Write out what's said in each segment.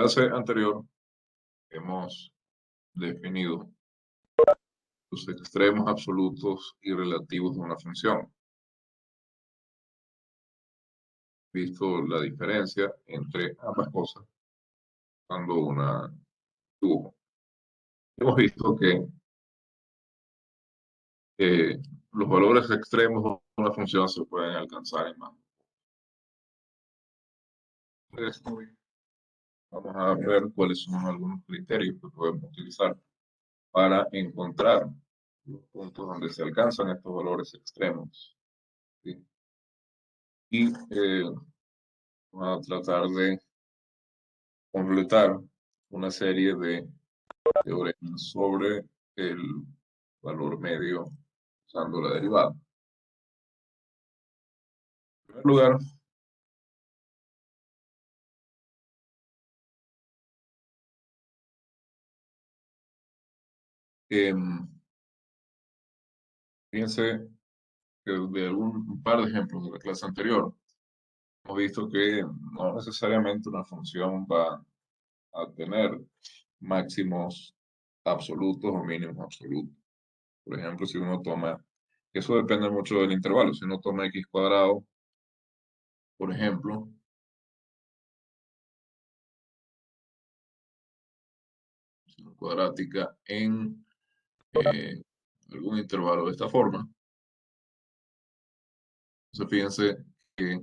Clase anterior hemos definido los extremos absolutos y relativos de una función. Visto la diferencia entre ambas cosas cuando una tuvo. Hemos visto que los valores extremos de una función se pueden alcanzar en más. Entonces, vamos a ver cuáles son algunos criterios que podemos utilizar para encontrar los puntos donde se alcanzan estos valores extremos. ¿Sí? Y vamos a tratar de completar una serie de teoremas sobre el valor medio usando la derivada. En primer lugar, fíjense que de un par de ejemplos de la clase anterior, hemos visto que no necesariamente una función va a tener máximos absolutos o mínimos absolutos. Por ejemplo, si uno toma, eso depende mucho del intervalo, si uno toma x cuadrado, por ejemplo, cuadrática en algún intervalo de esta forma, entonces fíjense que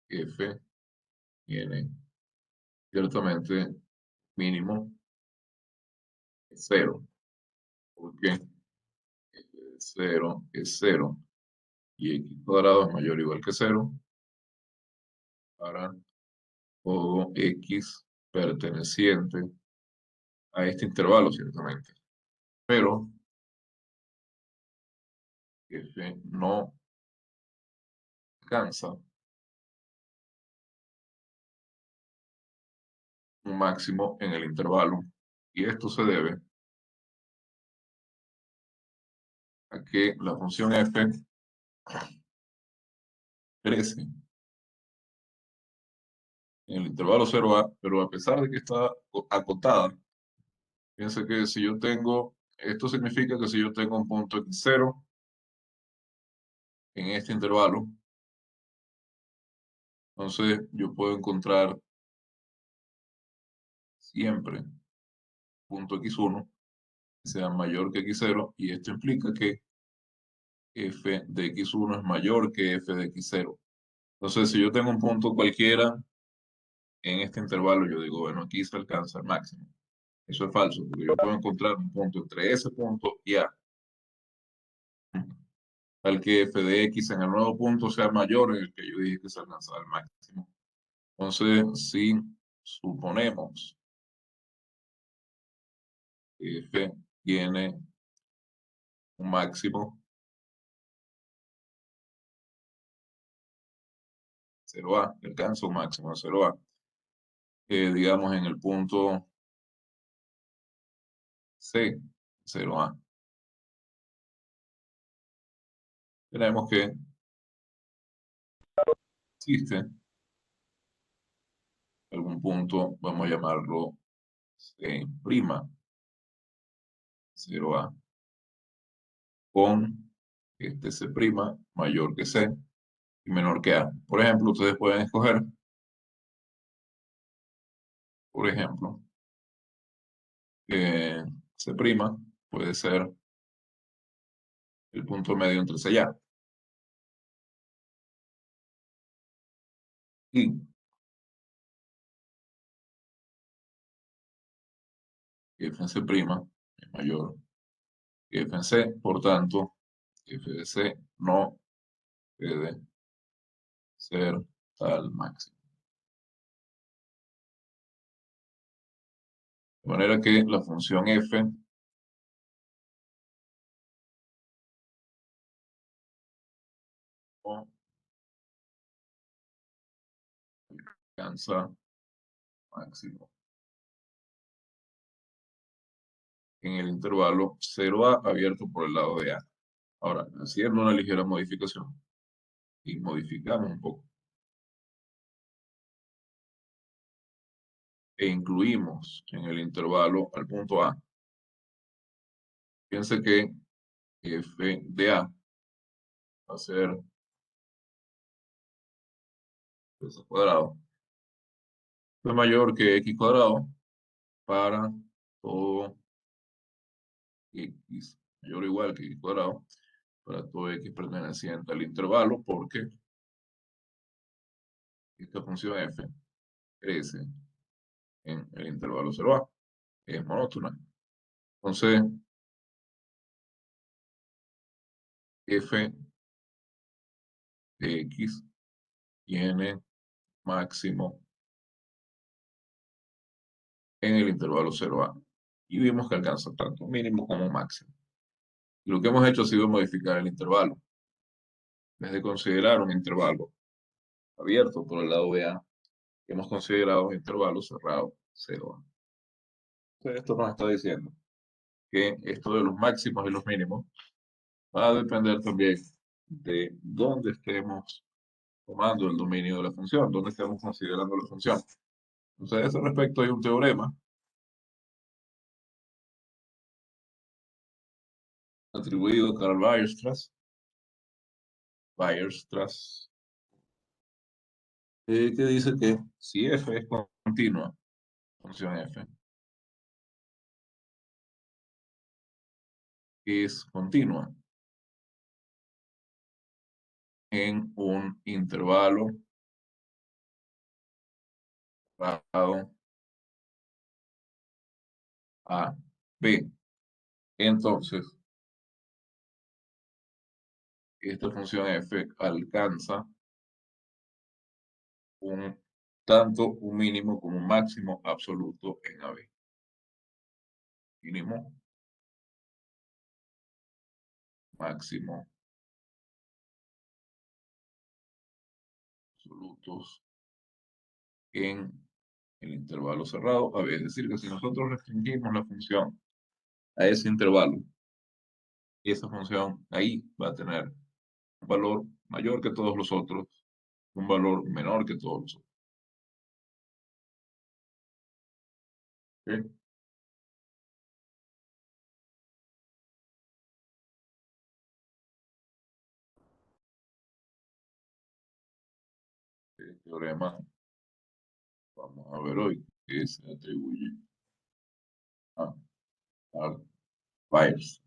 f tiene ciertamente mínimo cero, porque 0 es 0 y x cuadrado es mayor o igual que 0 para todo x perteneciente a este intervalo, ciertamente. Pero f no alcanza un máximo en el intervalo, y esto se debe a que la función f crece en el intervalo 0a, pero a pesar de que está acotada, fíjense que si yo tengo, esto significa que si yo tengo un punto x0 en este intervalo, entonces yo puedo encontrar siempre punto x1 que sea mayor que x0, y esto implica que f de x1 es mayor que f de x0. Entonces, si yo tengo un punto cualquiera en este intervalo, yo digo, bueno, aquí se alcanza el máximo. Eso es falso, porque yo puedo encontrar un punto entre ese punto y A, al que f de x en el nuevo punto sea mayor en el que yo dije que se alcanzaba el máximo. Entonces, si suponemos que f tiene un máximo 0a, alcanza un máximo de 0a, digamos en el punto C, 0a. Tenemos que existe algún punto, vamos a llamarlo C', 0a, con este C' mayor que C y menor que A. Por ejemplo, ustedes pueden escoger, por ejemplo, que C' puede ser el punto medio entre C y A. Y f en C' es mayor que f en C, por tanto, f de C no puede ser tal máximo. De manera que la función f no alcanza máximo en el intervalo 0a abierto por el lado de A. Ahora, haciendo una ligera modificación y modificamos un poco. e incluimos en el intervalo al punto A, piense que f de A va a ser x cuadrado es mayor que x cuadrado para todo x mayor o igual que x cuadrado para todo x perteneciente al intervalo, porque esta función f crece en el intervalo 0a, es monótona. Entonces, f de x tiene máximo en el intervalo 0a. Y vimos que alcanza tanto mínimo como máximo. Y lo que hemos hecho ha sido modificar el intervalo. En vez de considerar un intervalo abierto por el lado BA, hemos considerado un intervalo cerrado 0A. Entonces, esto nos está diciendo que esto de los máximos y los mínimos va a depender también de dónde estemos tomando el dominio de la función, dónde estemos considerando la función. Entonces, a ese respecto hay un teorema atribuido a Karl Weierstrass, que dice que si f es continua, función f es continua en un intervalo dado a b. Entonces, esta función f alcanza tanto un mínimo como un máximo absoluto en AB. Mínimo, máximo, absolutos en el intervalo cerrado AB. Es decir, que si nosotros restringimos la función a ese intervalo, esa función ahí va a tener un valor mayor que todos los otros, un valor menor que todos los otros. ¿Ok? El teorema, vamos a ver hoy, que se atribuye a Karl Weierstrass.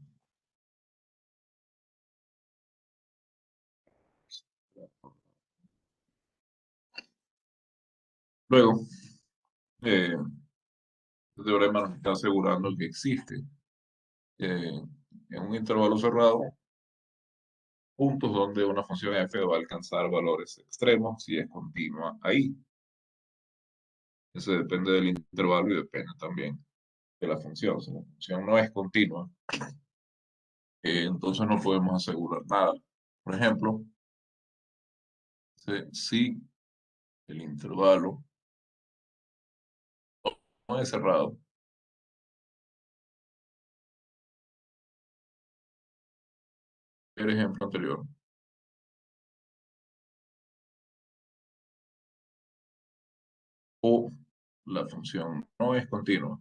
Luego, este teorema nos está asegurando que existe en un intervalo cerrado puntos donde una función f va a alcanzar valores extremos si es continua ahí. Eso depende del intervalo y depende también de la función. Si la función no es continua, entonces no podemos asegurar nada. Por ejemplo, si el intervalo no es cerrado, el ejemplo anterior, o la función no es continua,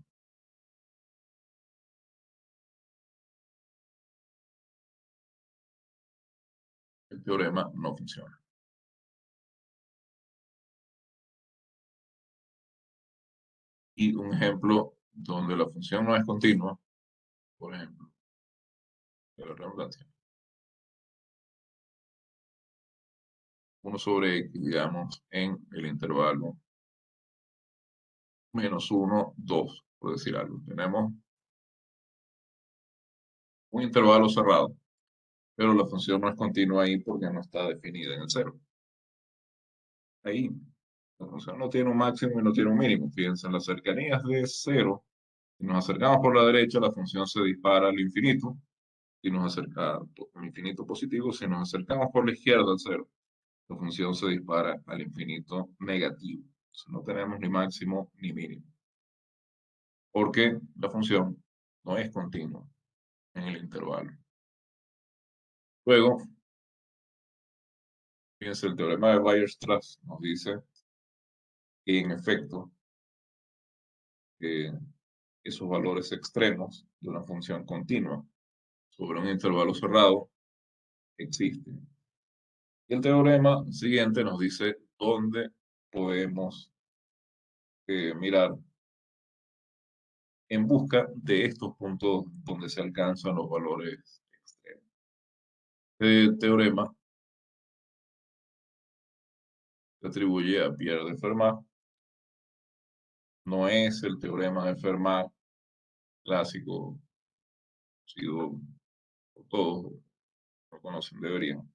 el teorema no funciona. Y un ejemplo donde la función no es continua, por ejemplo, de la redundancia, 1 sobre x, digamos, en el intervalo -1, 2, por decir algo. Tenemos un intervalo cerrado, pero la función no es continua ahí porque no está definida en el cero. Ahí, la función no tiene un máximo y no tiene un mínimo. Fíjense, en las cercanías de cero, si nos acercamos por la derecha, la función se dispara al infinito. Si nos acercamos al infinito positivo, si nos acercamos por la izquierda al cero, la función se dispara al infinito negativo. Entonces, no tenemos ni máximo ni mínimo. Porque la función no es continua en el intervalo. Luego, fíjense, el teorema de Weierstrass nos dice que en efecto eh, esos valores extremos de una función continua sobre un intervalo cerrado existen. Y el teorema siguiente nos dice dónde podemos mirar en busca de estos puntos donde se alcanzan los valores extremos. Este teorema se atribuye a Pierre de Fermat. No es el teorema de Fermat clásico, sido por todos, lo conocen, deberían.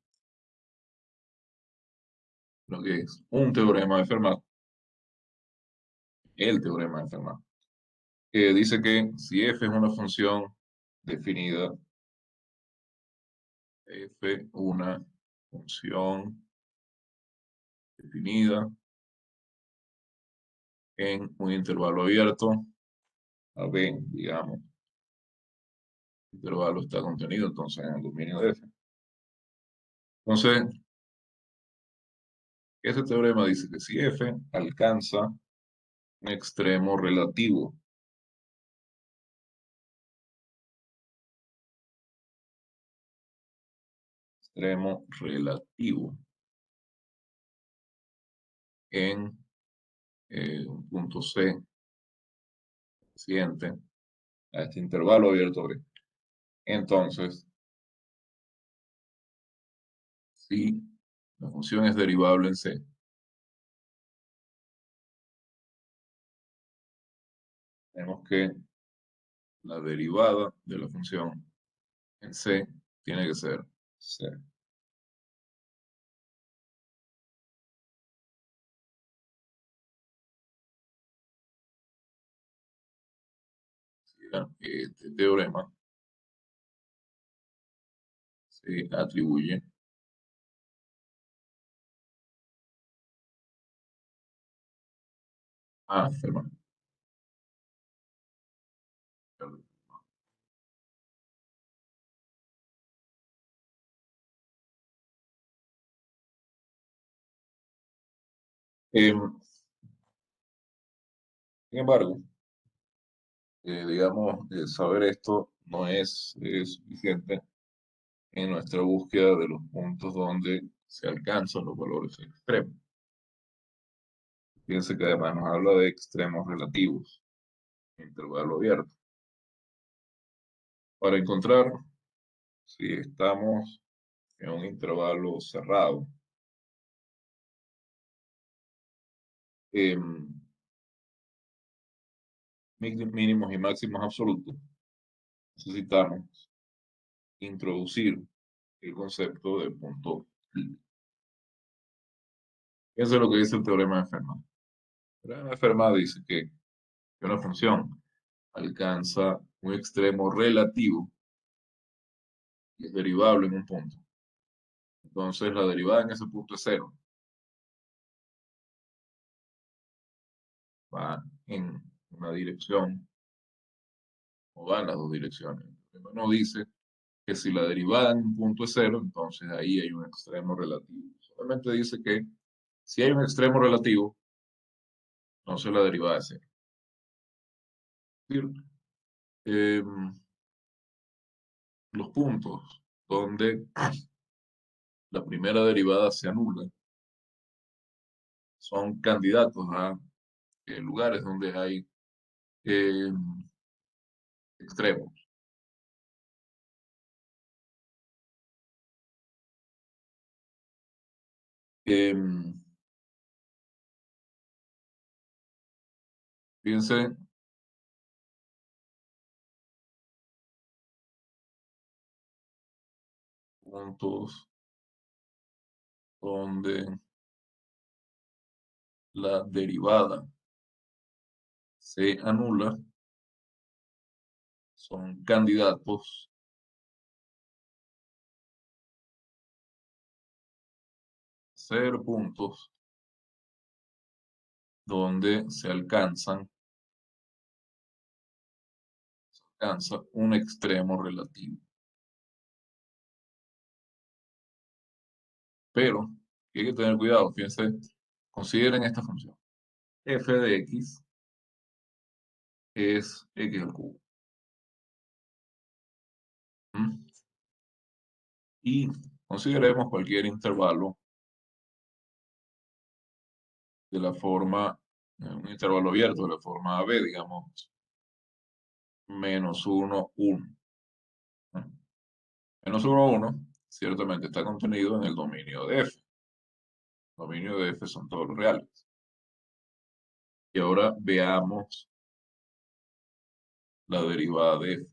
Lo que es un teorema de Fermat, el teorema de Fermat, que dice que si f es una función definida, f una función definida en un intervalo abierto, a b, digamos, el intervalo está contenido entonces en el dominio de f. Entonces, este teorema dice que si f alcanza un extremo relativo en un punto C siguiente a este intervalo abierto B. Entonces, si la función es derivable en C, tenemos que la derivada de la función en C tiene que ser C. Este teorema se atribuye a Fermat. Sin embargo, digamos, saber esto no es suficiente en nuestra búsqueda de los puntos donde se alcanzan los valores extremos. Fíjense que además nos habla de extremos relativos, intervalo abierto. Para encontrar si estamos en un intervalo cerrado, mínimos y máximos absolutos, necesitamos introducir el concepto de punto límite. Eso es lo que dice el teorema de Fermat. El teorema de Fermat dice que una función alcanza un extremo relativo y es derivable en un punto. Entonces la derivada en ese punto es cero. Va en una dirección o va en las dos direcciones. No dice que si la derivada en un punto es cero, entonces ahí hay un extremo relativo. Solamente dice que si hay un extremo relativo, entonces la derivada es cero. Es decir, los puntos donde la primera derivada se anula son candidatos a lugares donde hay eh, extremos. Fíjense, puntos donde la derivada se anula son candidatos a ser puntos donde alcanza un extremo relativo. Pero hay que tener cuidado, fíjense, consideren esta función. F de x es x al cubo. ¿Mm? Y consideremos cualquier intervalo de la forma, un intervalo abierto de la forma AB, digamos, -1, 1. -1, 1, ciertamente está contenido en el dominio de F. El dominio de F son todos los reales. Y ahora veamos la derivada de F.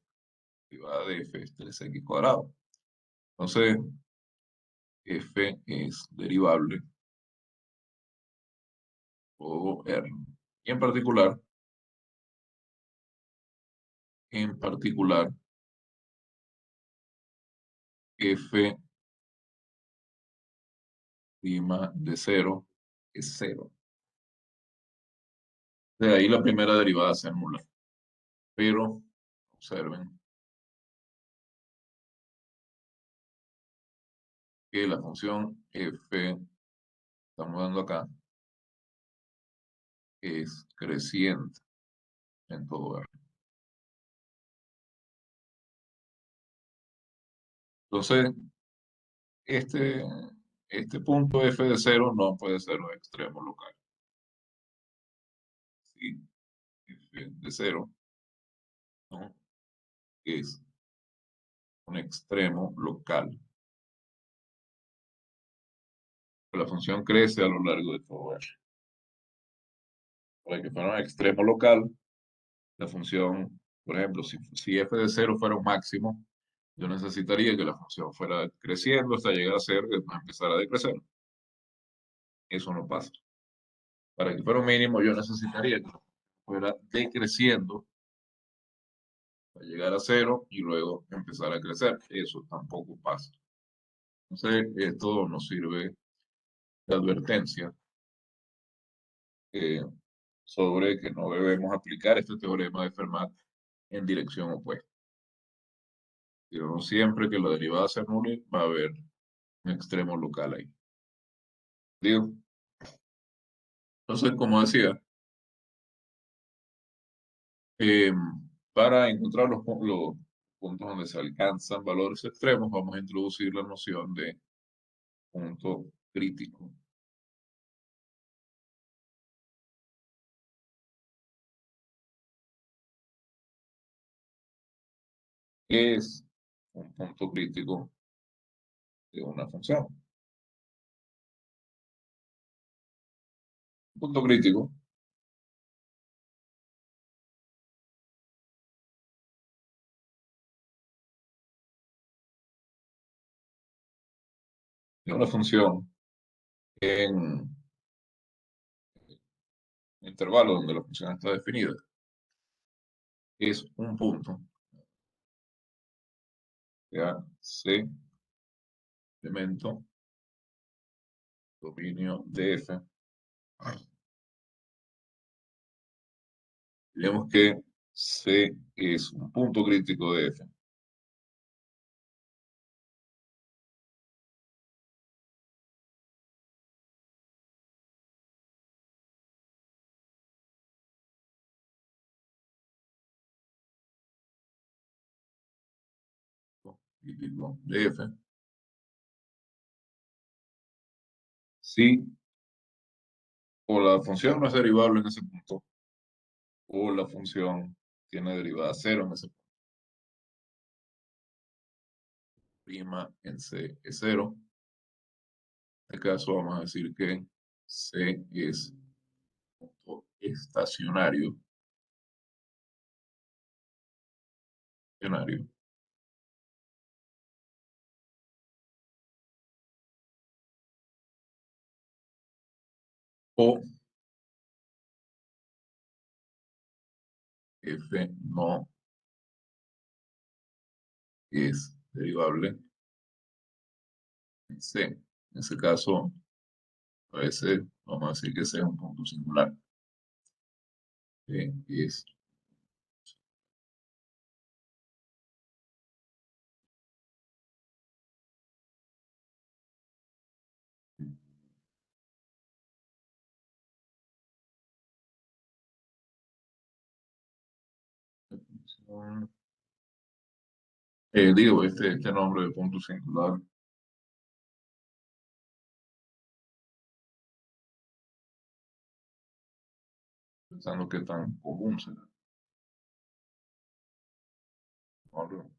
La derivada de F es 3x cuadrado. Entonces, F es derivable o R. Y en particular, F' de 0 es 0. De ahí la primera derivada se anula. Pero, observen que la función F, estamos dando acá, es creciente en todo R. Entonces, este, este punto F de 0 no puede ser un extremo local. Sí, F de 0 no es un extremo local. La función crece a lo largo de todo R. Para que fuera un extremo local, la función, por ejemplo, si f de 0 fuera un máximo, yo necesitaría que la función fuera creciendo hasta llegar a ser, empezar a decrecer. Eso no pasa. Para que fuera un mínimo, yo necesitaría que fuera decreciendo para llegar a 0 y luego empezar a crecer. Eso tampoco pasa. Entonces, esto nos sirve de advertencia eh, sobre que no debemos aplicar este teorema de Fermat en dirección opuesta. Pero no siempre que la derivada se anule va a haber un extremo local ahí. Digo, entonces, como decía, eh, para encontrar los puntos donde se alcanzan valores extremos, vamos a introducir la noción de punto crítico. ¿Qué es un punto crítico de una función? Un punto crítico de una función en un intervalo donde la función está definida es un punto, ya C, elemento, dominio de F. Digamos que C es un punto crítico de F. Crítico de F. Si o la función no es derivable en ese punto, o la función tiene derivada cero en ese punto. Prima en C es cero. En este caso vamos a decir que C es punto estacionario. Estacionario. O F no es derivable en C. En ese caso, a veces vamos a decir que C es un punto singular. Es un, este nombre de punto singular, pensando qué tan común será. ¿No?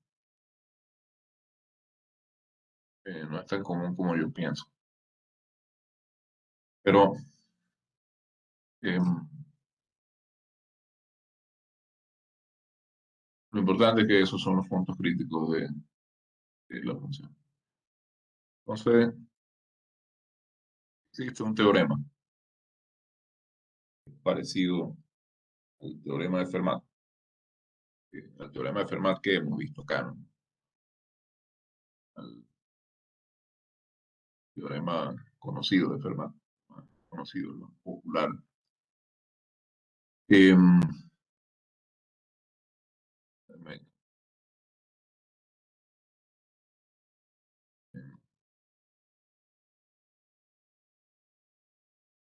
No es tan común como yo pienso. Pero em, lo importante es que esos son los puntos críticos de la función. Entonces, existe un teorema parecido al teorema de Fermat, al teorema de Fermat que hemos visto acá, ¿no? Al teorema conocido de Fermat, más conocido, ¿no? Popular. Em,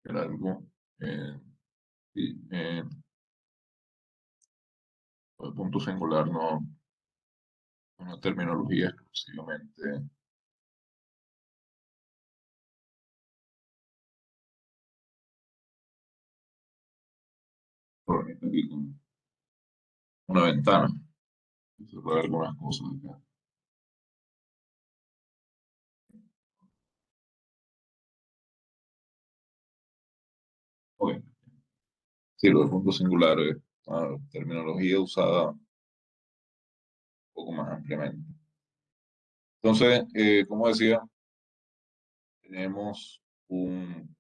era algo, eh, sí, el punto singular no es una terminología exclusivamente proveniente aquí con una ventana. Cerrar algunas cosas acá. Ok. Sí, lo de punto singular es una terminología usada un poco más ampliamente. Entonces, como decía, tenemos un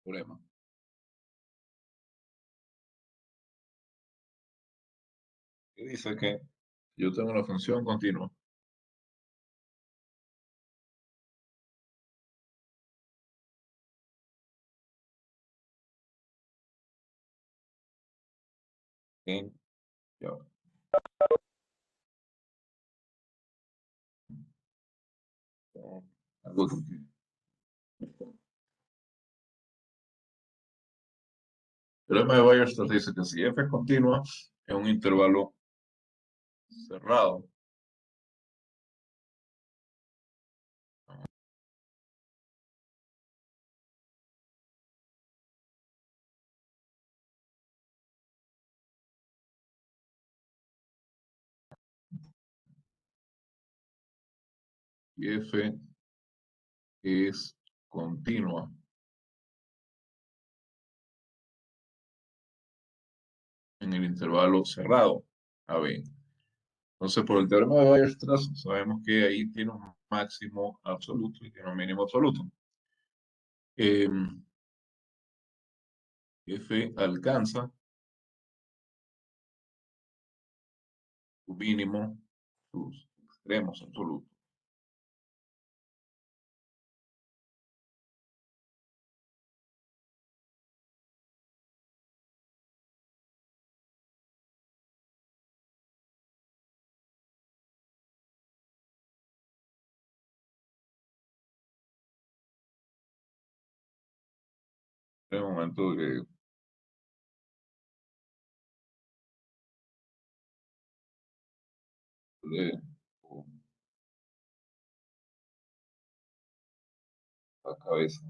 problema que dice que yo tengo una función continua en ya, algo que el teorema de Weierstrass dice que si f es continua en un intervalo cerrado, y f es continua en el intervalo cerrado, a b. Entonces, por el teorema de Weierstrass, sabemos que ahí tiene un máximo absoluto y tiene un mínimo absoluto. Eh, F alcanza su mínimo, sus extremos absolutos. En el momento que de la cabeza.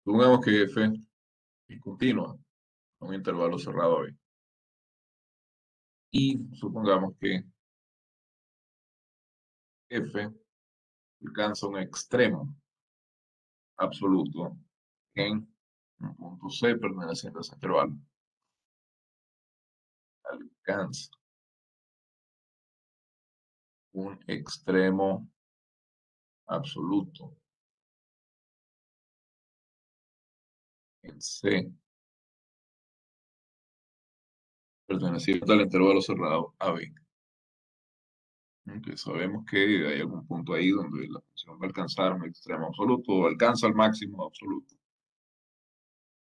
Supongamos que F es continua, un intervalo cerrado B. Y supongamos que F alcanza un extremo absoluto en un punto C perteneciente a ese intervalo. Alcanza un extremo absoluto en C perteneciente al intervalo cerrado AB. Aunque sabemos que hay algún punto ahí donde la función va a alcanzar un extremo absoluto o alcanza el máximo absoluto,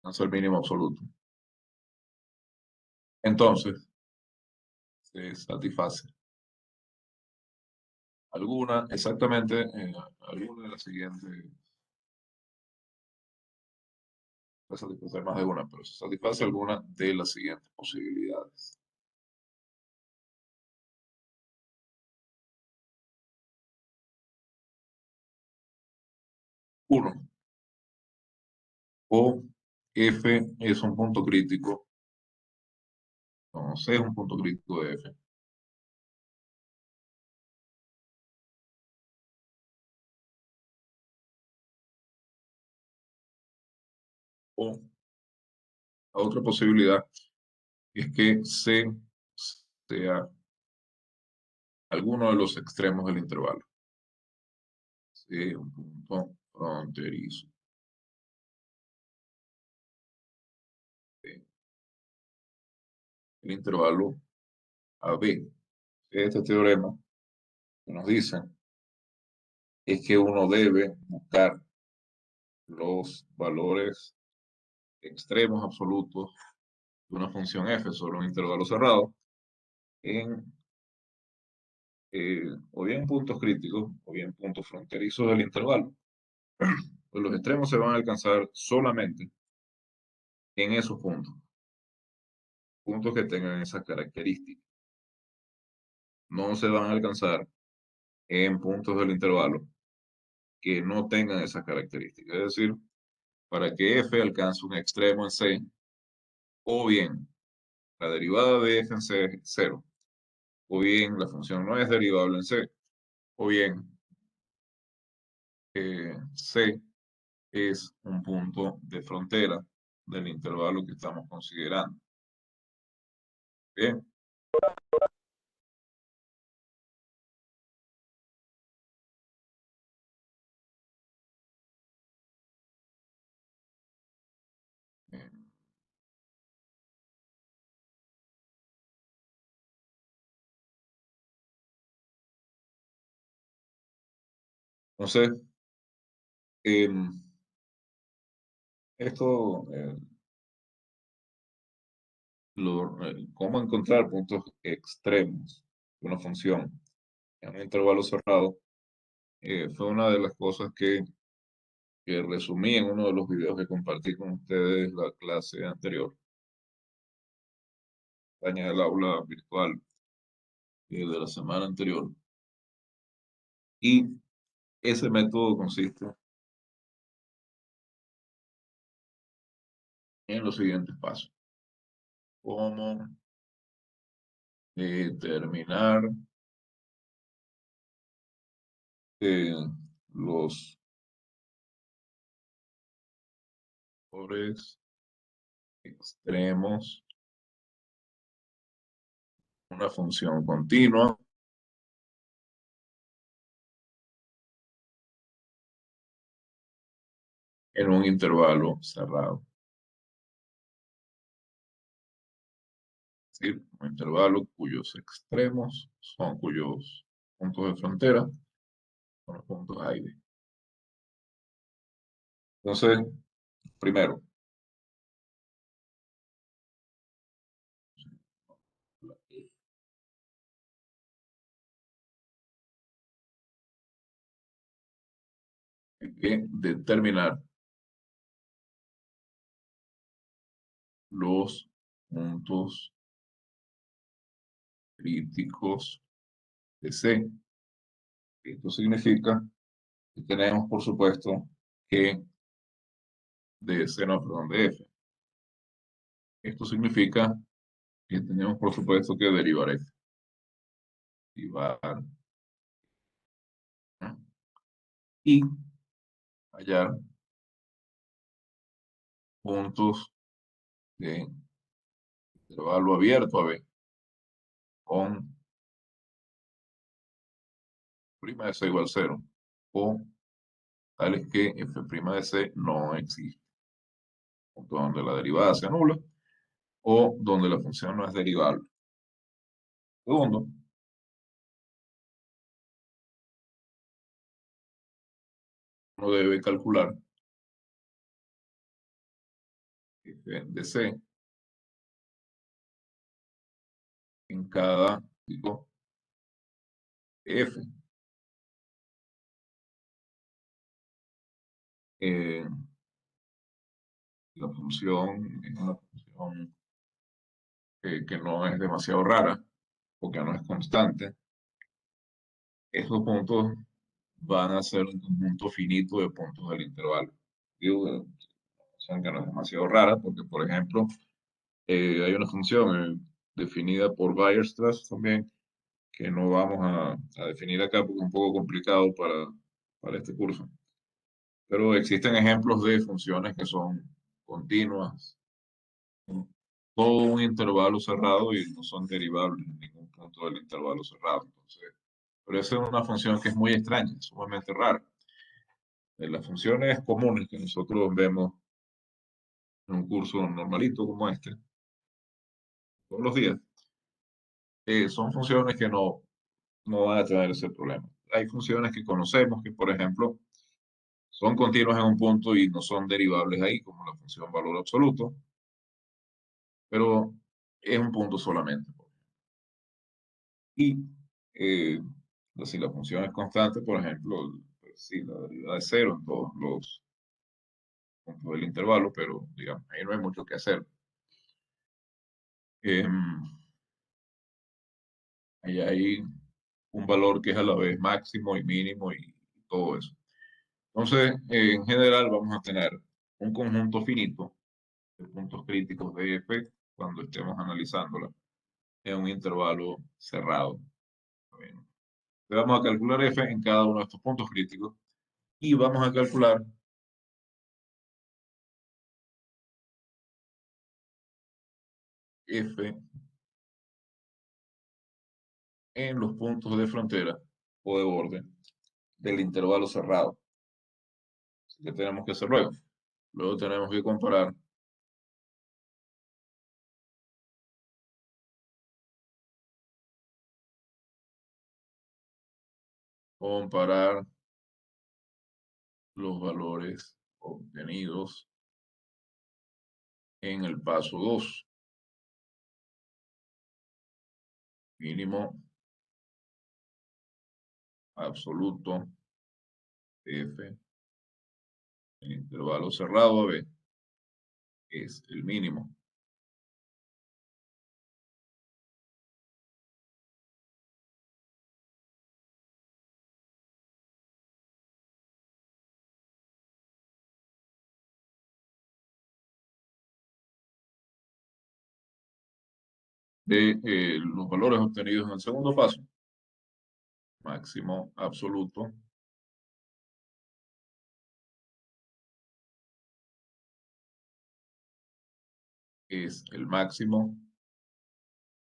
alcanza el mínimo absoluto. Entonces, se satisface alguna, exactamente, alguna de las siguientes, va a satisfacer más de una, pero se satisface alguna de las siguientes posibilidades. Uno, o F es un punto crítico, no, C es un punto crítico de F, o la otra posibilidad es que C sea alguno de los extremos del intervalo. C, un punto fronterizo. C, el intervalo AB. Este teorema que nos dice es que uno debe buscar los valores extremos absolutos de una función f sobre un intervalo cerrado en o bien puntos críticos o bien puntos fronterizos del intervalo. Pues los extremos se van a alcanzar solamente en esos puntos, puntos que tengan esas características. No se van a alcanzar en puntos del intervalo que no tengan esas características. Es decir, para que f alcance un extremo en C, o bien la derivada de f en C es cero, o bien la función no es derivable en C, o bien C es un punto de frontera del intervalo que estamos considerando. Bien, eh, entonces, em, esto, cómo encontrar puntos extremos de una función en un intervalo cerrado, fue una de las cosas que resumí en uno de los videos que compartí con ustedes la clase anterior, daña del aula virtual de la semana anterior. Y ese método consiste en los siguientes pasos. Cómo determinar eh, los valores extremos, una función continua en un intervalo cerrado. Es decir, un intervalo cuyos extremos son cuyos puntos de frontera son los puntos A y B. Entonces, primero, hay que determinar los puntos críticos de C. Esto significa que tenemos, por supuesto, que de C, no, perdón, de F. Esto significa que tenemos, por supuesto, que derivar F. Derivar, ¿no? Y hallar puntos de intervalo abierto a B con prima de C igual a cero o tales que f' de C no existe, punto donde la derivada se anula o donde la función no es derivable. Segundo, uno debe calcular f de c en cada tipo f. Eh, la función es una función que no es demasiado rara, porque no es constante. Estos puntos van a ser un conjunto finito de puntos del intervalo. Digo, una función que no es demasiado rara, porque, por ejemplo, hay una función definida por Weierstrass también, que no vamos a definir acá porque es un poco complicado para este curso. Pero existen ejemplos de funciones que son continuas, en todo un intervalo cerrado y no son derivables en ningún punto del intervalo cerrado. Entonces, pero esa es una función que es muy extraña, sumamente rara. Las funciones comunes que nosotros vemos en un curso normalito como este, todos los días, son funciones que no van a tener ese problema. Hay funciones que conocemos que, por ejemplo, son continuas en un punto y no son derivables ahí, como la función valor absoluto, pero es un punto solamente. Y eh, si la función es constante, por ejemplo, pues sí, la derivada es cero en todos los puntos del intervalo, pero digamos, ahí no hay mucho que hacer. Em, Ahí hay un valor que es a la vez máximo y mínimo y todo eso. Entonces, en general, vamos a tener un conjunto finito de puntos críticos de f cuando estemos analizándola en un intervalo cerrado. Bueno, vamos a calcular f en cada uno de estos puntos críticos y vamos a calcular f en los puntos de frontera o de borde del intervalo cerrado. ¿Qué tenemos que hacer luego? Luego tenemos que comparar los valores obtenidos en el paso 2. Mínimo absoluto f en intervalo cerrado a b es el mínimo de los valores obtenidos en el segundo paso. Máximo absoluto es el máximo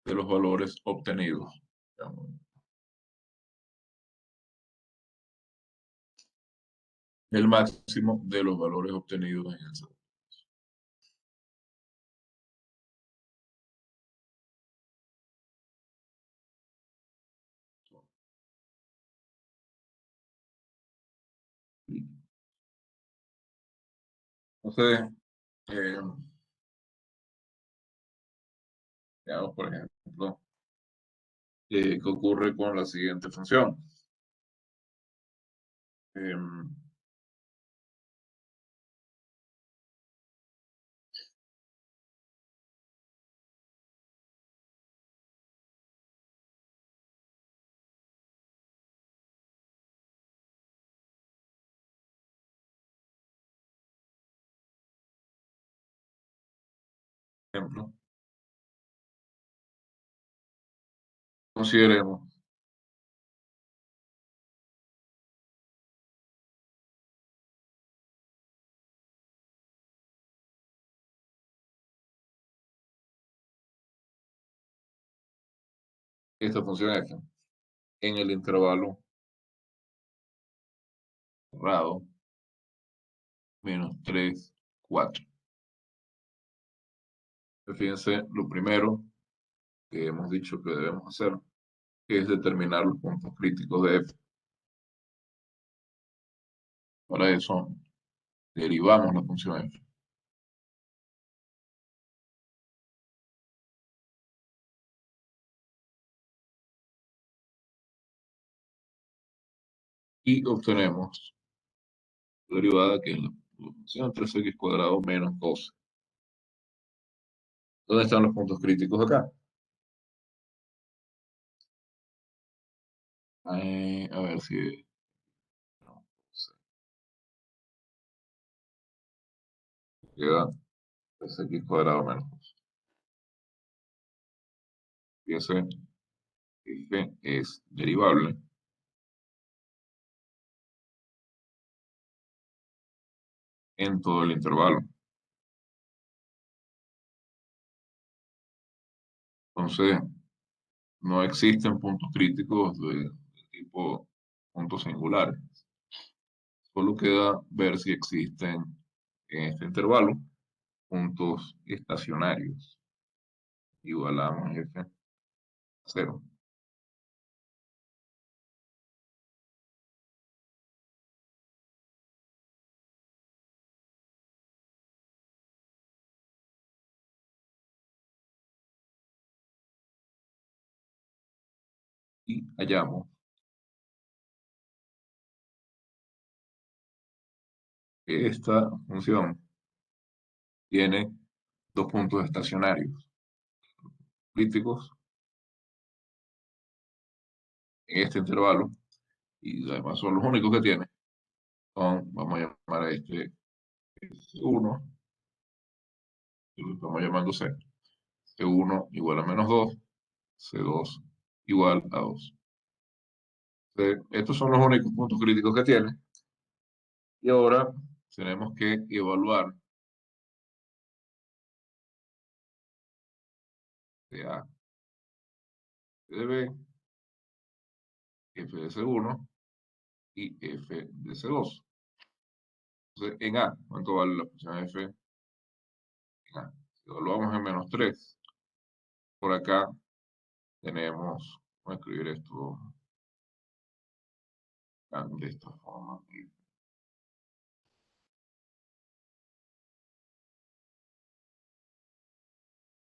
de los valores obtenidos. El máximo de los valores obtenidos en el segundo. Entonces, eh, veamos, por ejemplo, qué ocurre con la siguiente función. Em, ejemplo, consideremos esta función f en el intervalo cerrado -3, 4. Fíjense, lo primero que hemos dicho que debemos hacer es determinar los puntos críticos de f. Para eso derivamos la función f. Y obtenemos la derivada que es la función 3x cuadrado menos 12. ¿Dónde están los puntos críticos acá? A ver si... no sé, queda 3x cuadrado menos 12. Fíjense, f es derivable en todo el intervalo. Entonces, no existen puntos críticos de tipo puntos singulares. Solo queda ver si existen en este intervalo puntos estacionarios. Igualamos f a 0. Y hallamos que esta función tiene dos puntos estacionarios críticos en este intervalo y además son los únicos que tiene. Vamos a llamar a este C1, y lo estamos llamando C. C1 igual a menos 2, C2 igual a 2. Estos son los únicos puntos críticos que tiene. Y ahora tenemos que evaluar de A, de B, F de C1 y F de C2. Entonces, en A, ¿cuánto vale la función F en A? Si evaluamos en menos 3, por acá tenemos, voy a escribir esto de esta forma.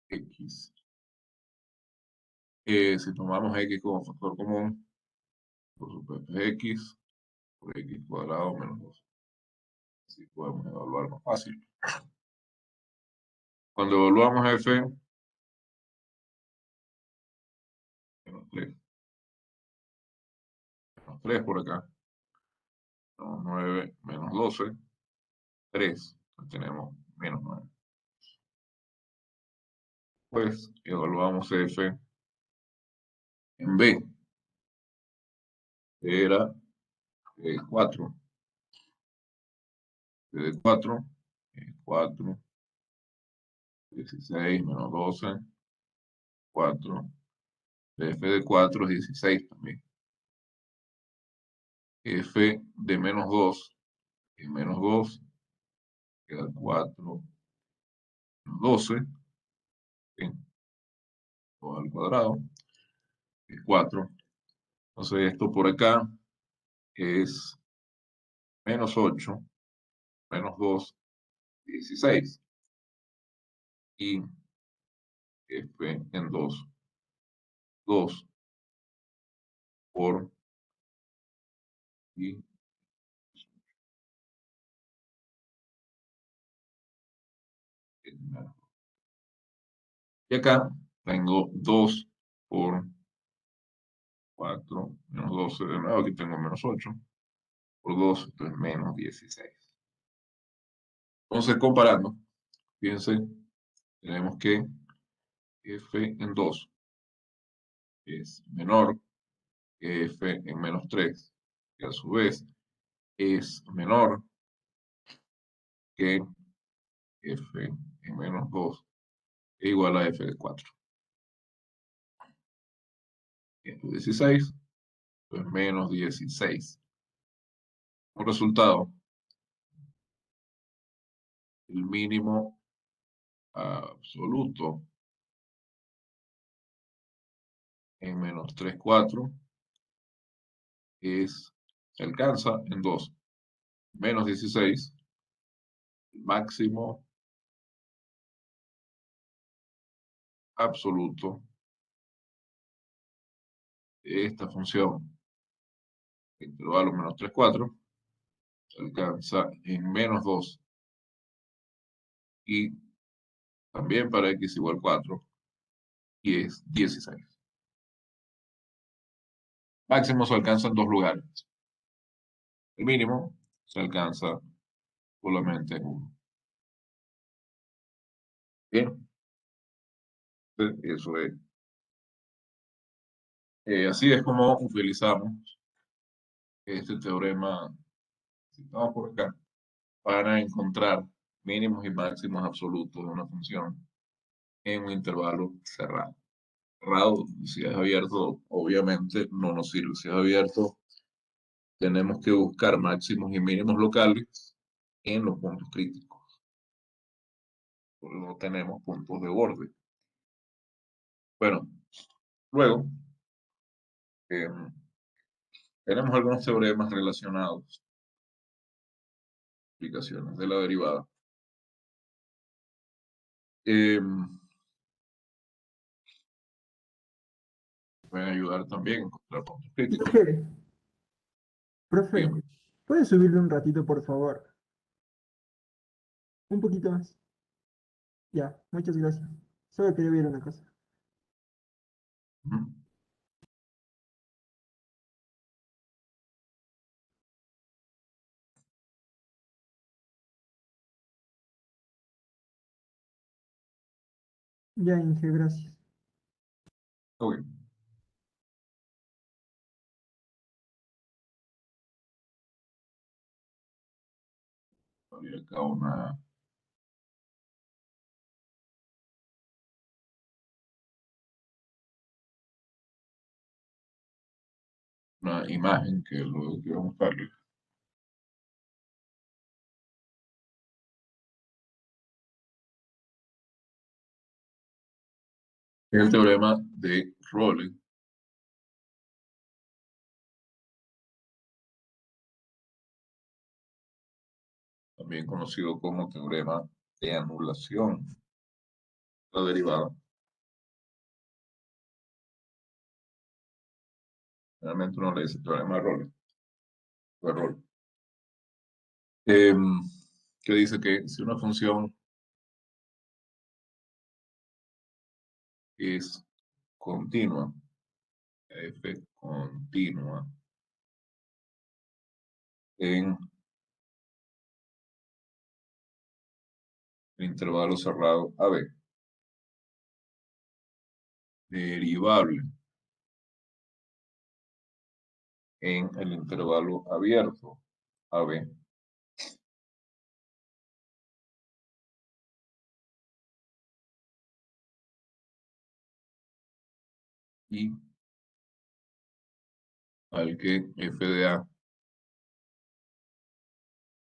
X. Si tomamos X como factor común, por supuesto es X por X cuadrado menos 2. Así podemos evaluar más fácil. Cuando evaluamos F, menos 3. Menos 3 por acá. Menos 9 menos 12. 3. Tenemos menos 9. Pues evaluamos F en B. Era 4. De 4. 4. 16 menos 12. 4. F de 4 es 16 también. F de menos 2 es menos 2. Queda 4 menos 12. ¿Sí? Todo al cuadrado. Es 4. Entonces esto por acá es menos 8 menos 2, 16. Y F en 2. 2 por y, y acá tengo 2 por 4 menos 12 de nuevo. Aquí tengo menos 8 por 2, entonces menos 16. Entonces comparando, fíjense, tenemos que F en 2 es menor que F en menos 3, que a su vez es menor que F en menos 2 e igual a F de 4. 16, pues menos 16. Como resultado, el mínimo absoluto en menos 3, 4 se alcanza en 2. menos 16, máximo absoluto de esta función, intervalo menos 3, 4, se alcanza en menos 2 y también para x igual 4 y es 16. Máximo se alcanza en dos lugares. El mínimo se alcanza solamente en uno. Bien, eso es. Así es como utilizamos este teorema citado por acá para encontrar mínimos y máximos absolutos de una función en un intervalo cerrado. Cerrado, si es abierto, obviamente no nos sirve. Si es abierto, tenemos que buscar máximos y mínimos locales en los puntos críticos. No tenemos puntos de borde. Bueno, luego eh, tenemos algunos teoremas relacionados, explicaciones de la derivada. Eh, Pueden ayudar también a encontrar puntos críticos. Profe, profe, Dígame. ¿puedes subirle un ratito, por favor? Un poquito más. Ya, muchas gracias. Solo quería ver una cosa. Ujú. Ya, Inge, gracias. Ok. Voy a abrir acá una imagen que luego quiero mostrarles. Es el teorema de Rowley, también conocido como teorema de anulación de la derivada. Realmente uno le dice teorema de Rowley. De Rowley. Em, que dice que si una función es continua, f continua en el intervalo cerrado AB, derivable en el intervalo abierto AB, y al que f de A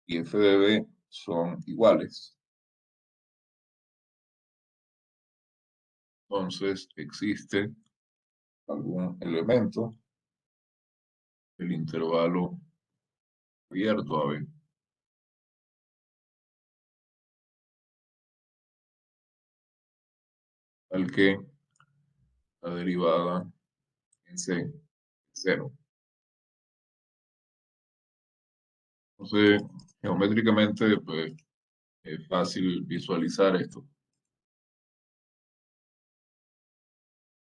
y f de B son iguales, entonces existe algún elemento del intervalo abierto AB al que la derivada en C es cero. Entonces, geométricamente, pues, es fácil visualizar esto.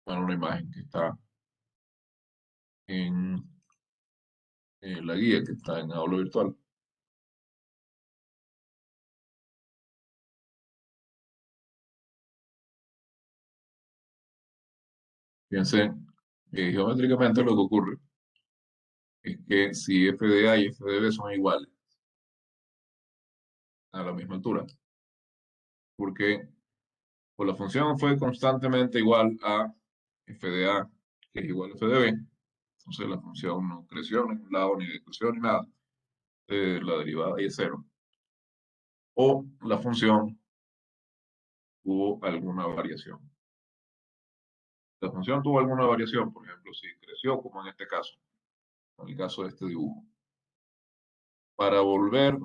Bueno, una imagen que está en la guía, que está en aula virtual. Fíjense, geométricamente lo que ocurre es que si f de A y f de B son iguales a la misma altura, porque pues, la función fue constantemente igual a f de A, que es igual a f de B, entonces la función no creció ni en un lado, ni decreció, ni nada, la derivada y es cero. O la función tuvo alguna variación. La función tuvo alguna variación, por ejemplo, si creció, como en este caso, en el caso de este dibujo. para volver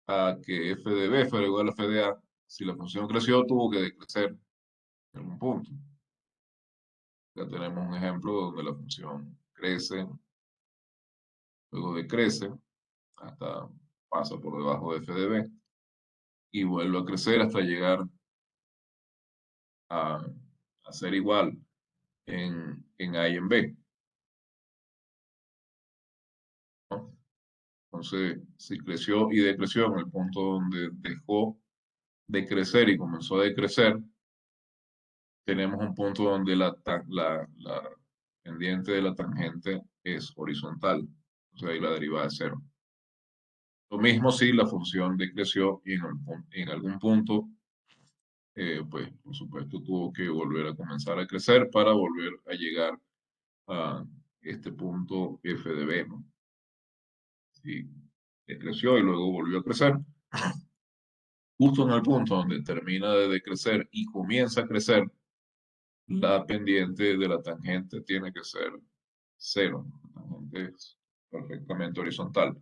a que f de b fuera igual a f de a, si la función creció, tuvo que decrecer en un punto. Ya tenemos un ejemplo donde la función crece, luego decrece, hasta pasa por debajo de f de b, y vuelve a crecer hasta llegar a, a ser igual en A y en B, ¿no? Entonces, si creció y decreció en el punto donde dejó de crecer y comenzó a decrecer, tenemos un punto donde la pendiente de la tangente es horizontal, o sea, ahí la derivada es cero. Lo mismo si la función decreció y en algún punto, pues por supuesto tuvo que volver a comenzar a crecer para volver a llegar a este punto f de b, ¿no? Si decreció y luego volvió a crecer, justo en el punto donde termina de decrecer y comienza a crecer, la pendiente de la tangente tiene que ser cero. La tangente es perfectamente horizontal.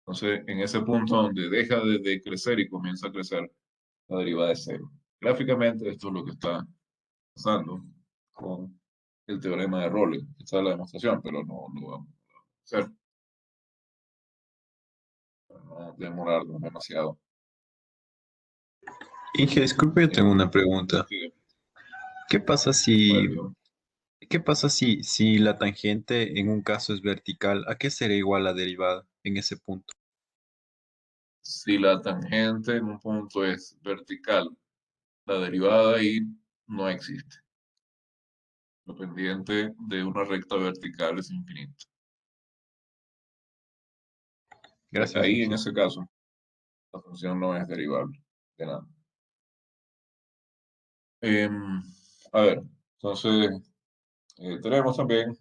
Entonces, en ese punto donde deja de crecer y comienza a crecer, la derivada es cero. Gráficamente, esto es lo que está pasando con el teorema de Rowley. Esta es la demostración, pero no lo vamos a hacer para no demorarnos demasiado. Inge, disculpe, yo tengo una En, pregunta. sí, ¿Qué pasa bueno, si, qué pasa si la tangente en un caso es vertical? ¿A qué sería igual la derivada en ese punto? si la tangente en un punto es vertical, la derivada ahí no existe. La pendiente de una recta vertical es infinita. Gracias, Ahí, en Inge. ese caso, la función no es derivable de nada. Em, a ver, entonces, tenemos también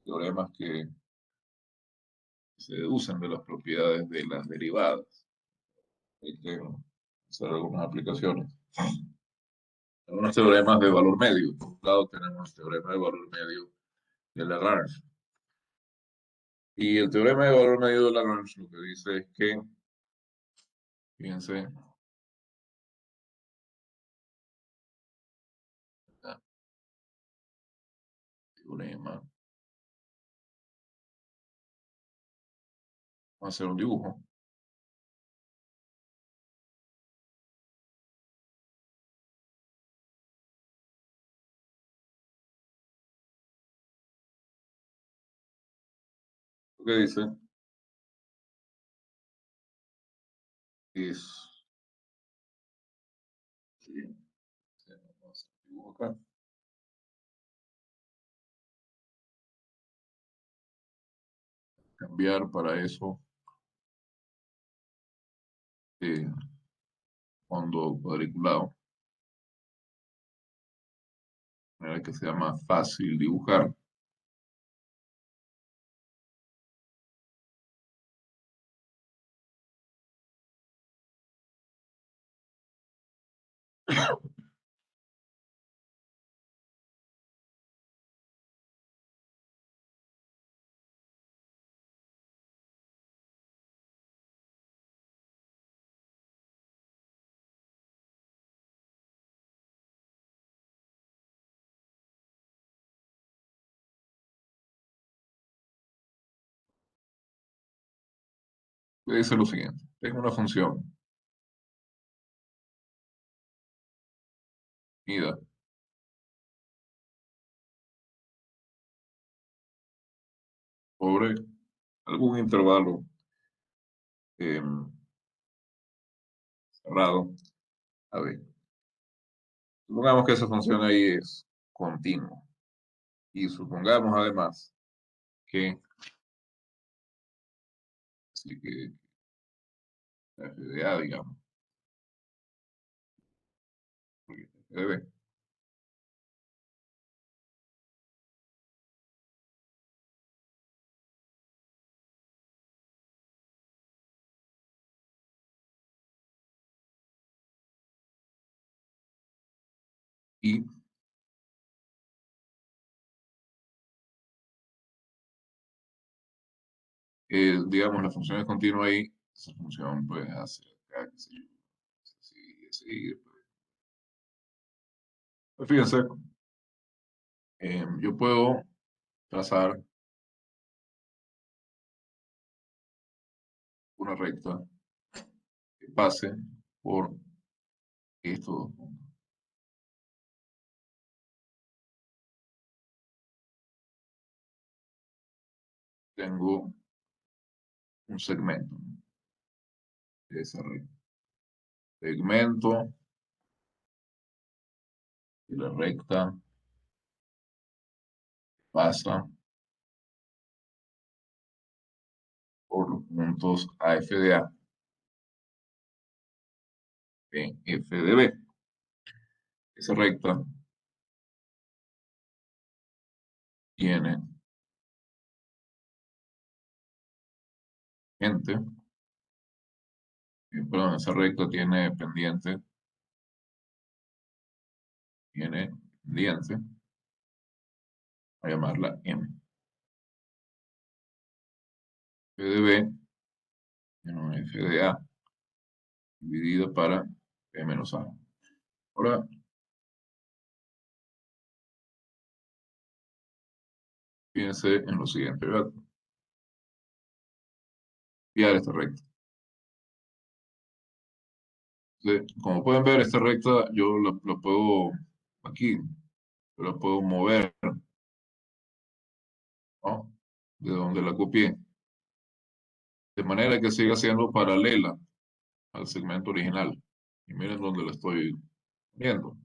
teoremas que se deducen de las propiedades de las derivadas. Hay que hacer algunas aplicaciones. Algunos teoremas de valor medio. Por un lado tenemos el teorema de valor medio de Lagrange. Y el teorema de valor medio de Lagrange lo que dice es que, fíjense, ah, teorema, vamos a hacer un dibujo. Lo que dice es, sí, vamos a hacer un dibujo acá. Cambiar para eso fondo cuadriculado, de manera que sea más fácil dibujar. Dice lo siguiente, tengo una función ida sobre algún intervalo cerrado. A ver, supongamos que esa función ahí es continua. Y supongamos además que, así que f de A, digamos, porque f de B, y digamos, la función es continua ahí, esa función pues hace acá, qué sé yo, sigue, sigue, pues. Fíjense, yo puedo trazar una recta que pase por estos dos puntos. Tengo un segmento, ¿no?, de esa recta. Segmento de la recta pasa por los puntos AF de A, BF de B. Esa recta tiene gente, perdón, esa recta tiene pendiente, a llamarla M. F de B menos F de A dividida para B menos A. Ahora, fíjense en lo siguiente, ¿verdad? Copiar esta recta. Entonces, como pueden ver, esta recta yo la puedo aquí, yo la puedo mover, ¿no?, de donde la copié, de manera que siga siendo paralela al segmento original. Y miren dónde la estoy viendo.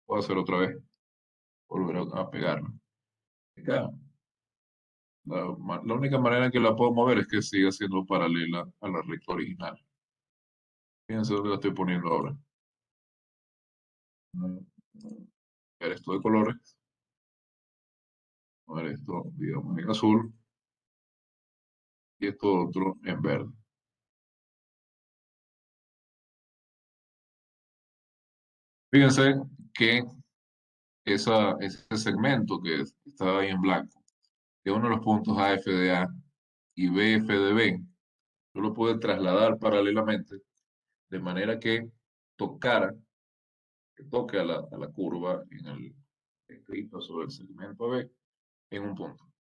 Puedo hacer otra vez, volver a pegarla. Acá. La única manera en que la puedo mover es que siga siendo paralela a la recta original. Fíjense dónde la estoy poniendo ahora. Ver esto de colores. Ver esto, digamos, en azul. Y esto otro en verde. Fíjense que ese segmento que está ahí en blanco, que es uno de los puntos AF de A y BF de B, yo lo puedo trasladar paralelamente de manera que tocara, que toque a la curva en el escrito sobre el segmento B en un punto.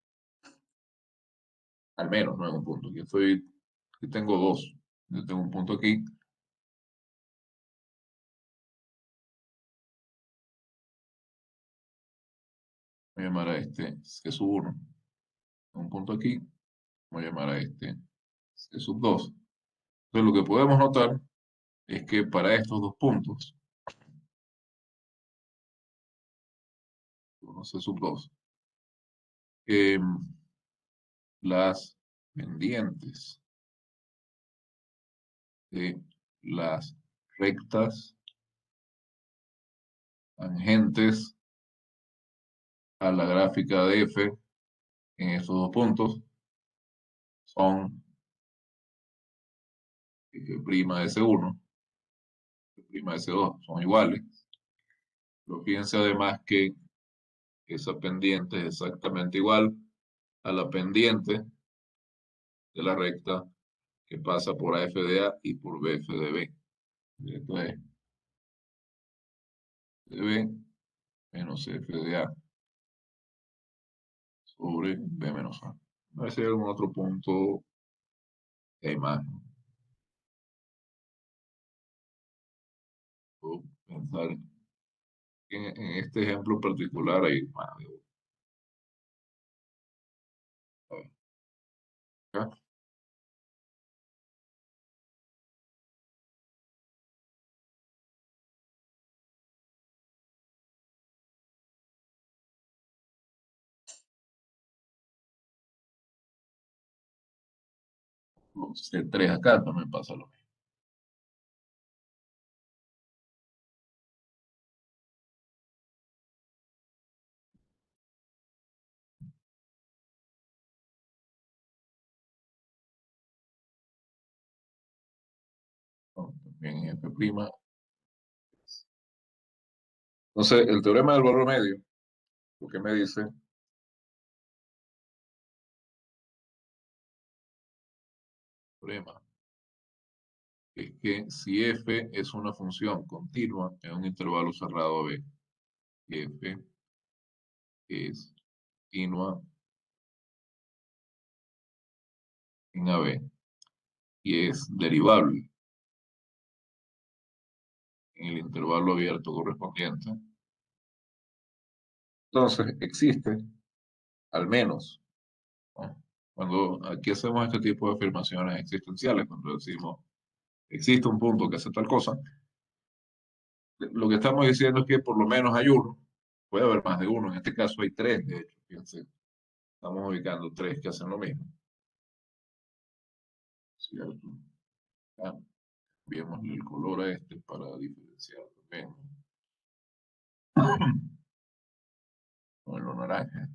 Al menos, no en un punto. Aquí tengo dos. Yo tengo un punto aquí. Voy a llamar a este C sub 1. Un punto aquí. Voy a llamar a este C sub 2. Entonces, lo que podemos notar es que para estos dos puntos, C sub 2, las pendientes de las rectas tangentes a la gráfica de F en estos dos puntos son prima de S1, prima de S2, son iguales. Pero fíjense además que esa pendiente es exactamente igual a la pendiente de la recta que pasa por AF de A y por BF de B. Esto es de B menos F de A sobre B menos A. A ver si hay algún otro punto que hay más, ¿no? Puedo pensar en este ejemplo particular hay más. A ver, acá, C3 acá también pasa lo mismo. ¿No? También en F'. Entonces, el teorema del valor medio, lo que me dice teorema es que si f es una función continua en un intervalo cerrado a b, f es continua en AB y es derivable en el intervalo abierto correspondiente, entonces existe al menos, ¿no? Cuando aquí hacemos este tipo de afirmaciones existenciales, cuando decimos existe un punto que hace tal cosa, lo que estamos diciendo es que por lo menos hay uno, puede haber más de uno, en este caso hay tres, de hecho, fíjense, estamos ubicando tres que hacen lo mismo, ¿cierto? Ah, cambiémosle el color a este para diferenciar también, con lo naranja.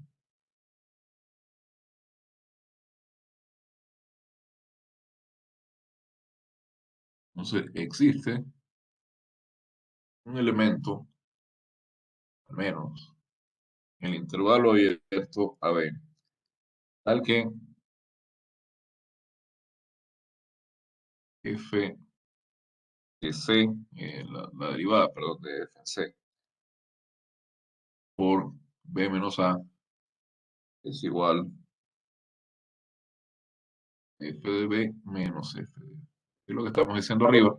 Entonces, existe un elemento, al menos, en el intervalo abierto AB, tal que f de c, la derivada, perdón, de f en c, por b menos a es igual a f de b menos f de b. Es lo que estamos diciendo arriba,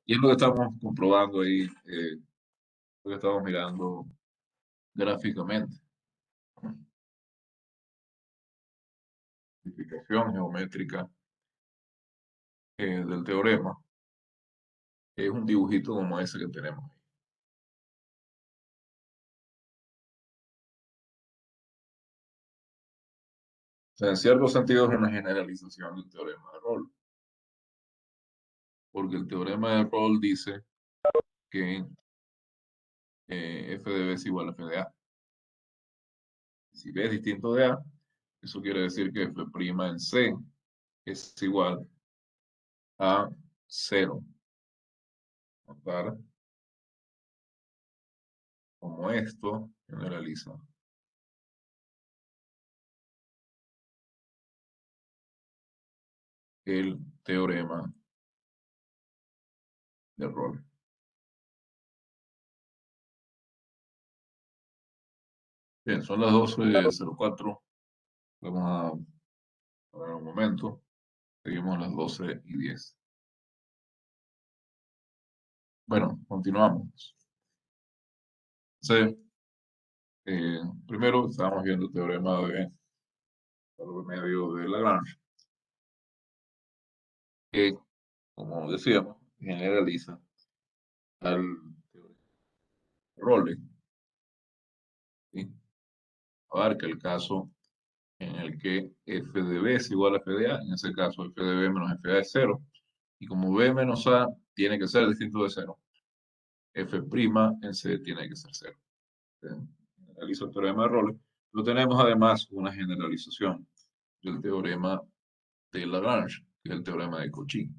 y es lo que estamos comprobando ahí, lo que estamos mirando gráficamente. Simplificación geométrica del teorema es un dibujito como ese que tenemos ahí. O sea, en cierto sentido es una generalización del teorema de Rolle, porque el teorema de Rolle dice que f de b es igual a f de a. Si b es distinto de a, eso quiere decir que f' en c es igual a 0. Notar como esto generaliza el teorema de Rolle. Bien, son las 12:04. Vamos a ver un momento. Seguimos las 12:10. Bueno, continuamos. Entonces, primero estábamos viendo el teorema de valor medio de Lagrange, que, como decíamos, generaliza al teorema de Rolle, ¿sí? Abarca el caso en el que f de b es igual a f de a, en ese caso f de b menos f de a es 0, y como b menos a tiene que ser distinto de 0, f' en c tiene que ser 0. Generaliza el teorema de Rolle, pero tenemos además una generalización del teorema de Lagrange, que es el teorema de Cauchy.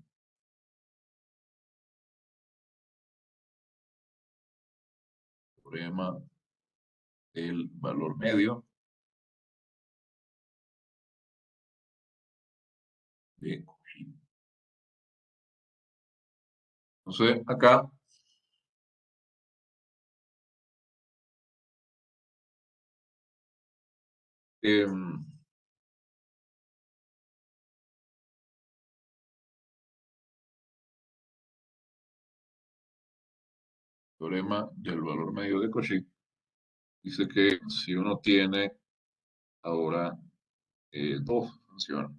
Teorema del valor medio de Cauchy. Entonces, acá eh, teorema del valor medio de Cauchy dice que si uno tiene ahora dos funciones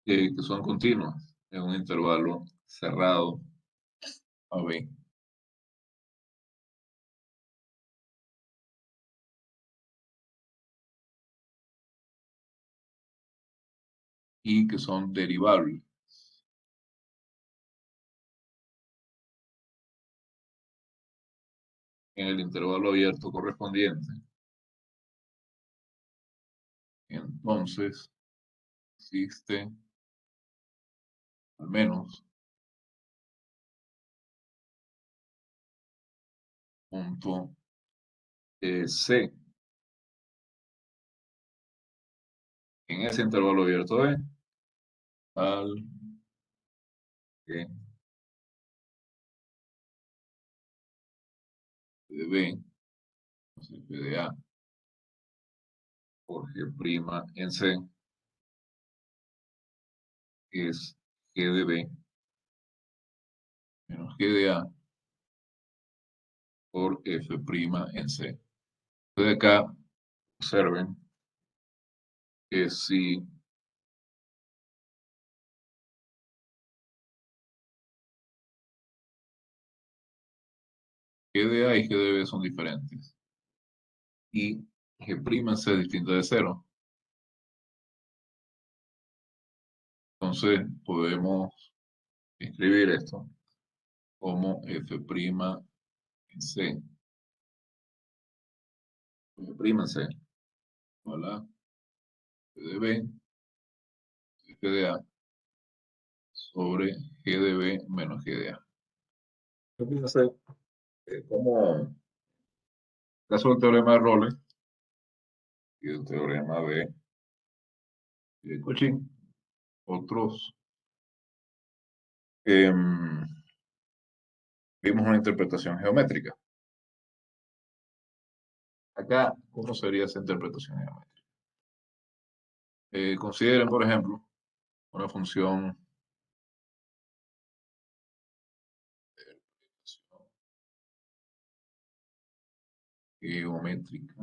que son continuas en un intervalo cerrado a B, y que son derivables en el intervalo abierto correspondiente, entonces existe al menos punto C. En ese intervalo abierto de al G de B, entonces F de A por G' en C es G de B menos G de A por F' en C. Entonces acá observen que si G de A y G de B son diferentes y G' en C es distinta de cero, entonces podemos escribir esto como F' en C. F' en C, ¿verdad? G de B, F de A sobre G de B menos G de A. Fíjense como caso del teorema de Rolles y el teorema de Cauchy, otros vimos una interpretación geométrica. Acá, ¿cómo sería esa interpretación geométrica? Consideren, por ejemplo, una función geométrica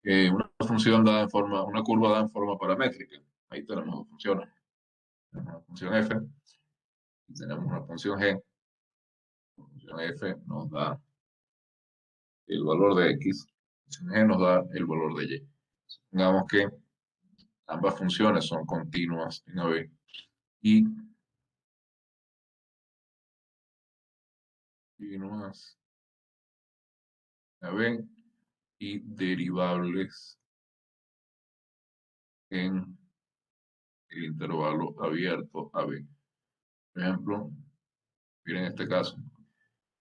una función dada en forma, una curva dada en forma paramétrica. Ahí tenemos dos funciones. Tenemos una función f y tenemos una función g. La función f nos da el valor de x, la función g nos da el valor de y. Supongamos que ambas funciones son continuas en AB y continuas en AB y derivables en el intervalo abierto AB. Por ejemplo, miren este caso,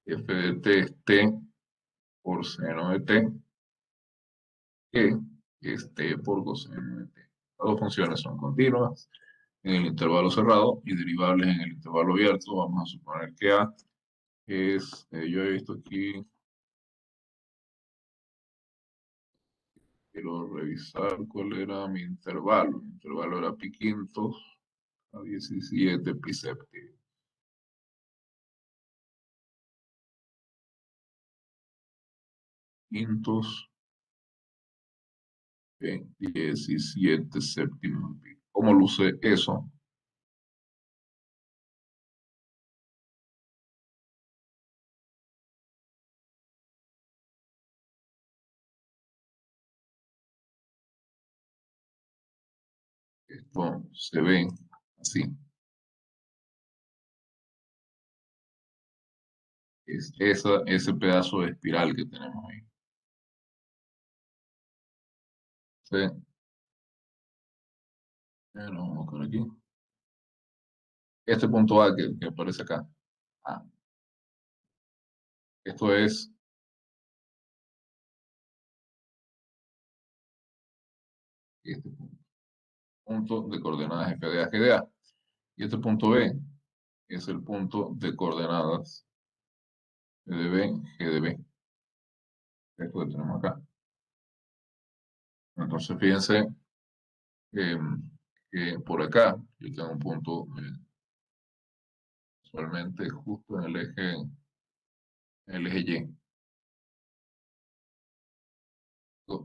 f de t es t por seno de t, que es t por coseno de t. Las dos funciones son continuas en el intervalo cerrado y derivables en el intervalo abierto. Vamos a suponer que A es, yo he visto aquí, quiero revisar cuál era mi intervalo. Mi intervalo era pi quintos a 17 pi séptimos. Quintos en 17 séptimos. ¿Cómo luce eso? Esto se ve así. Es ese pedazo de espiral que tenemos ahí. ¿Sí? Bueno, vamos por aquí. Este punto A que aparece acá. Ah, esto es este punto de coordenadas f de a, g de a. Y este punto B es el punto de coordenadas f de b, g de b. Esto que tenemos acá. Entonces, fíjense que por acá yo tengo un punto usualmente justo en el eje Y.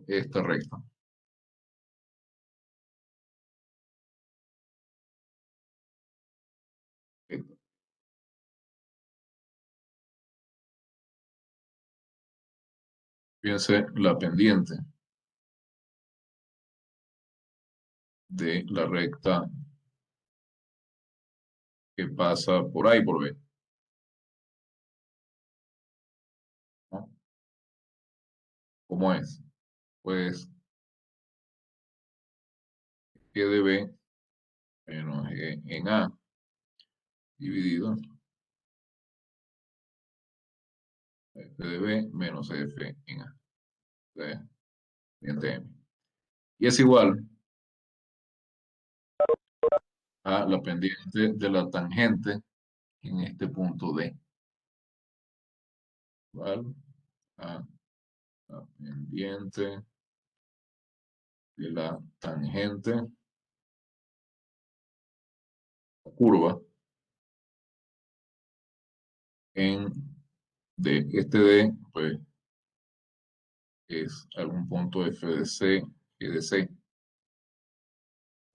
Esta recta. Esta. Fíjense la pendiente de la recta que pasa por A y por B. ¿Cómo es? Pues G de B menos G en A dividido F de B menos F en A. De pendiente M. Y es igual a la pendiente de la tangente en este punto D. Igual a la pendiente de la tangente curva en D. Este D, pues, es algún punto F de C, G de C,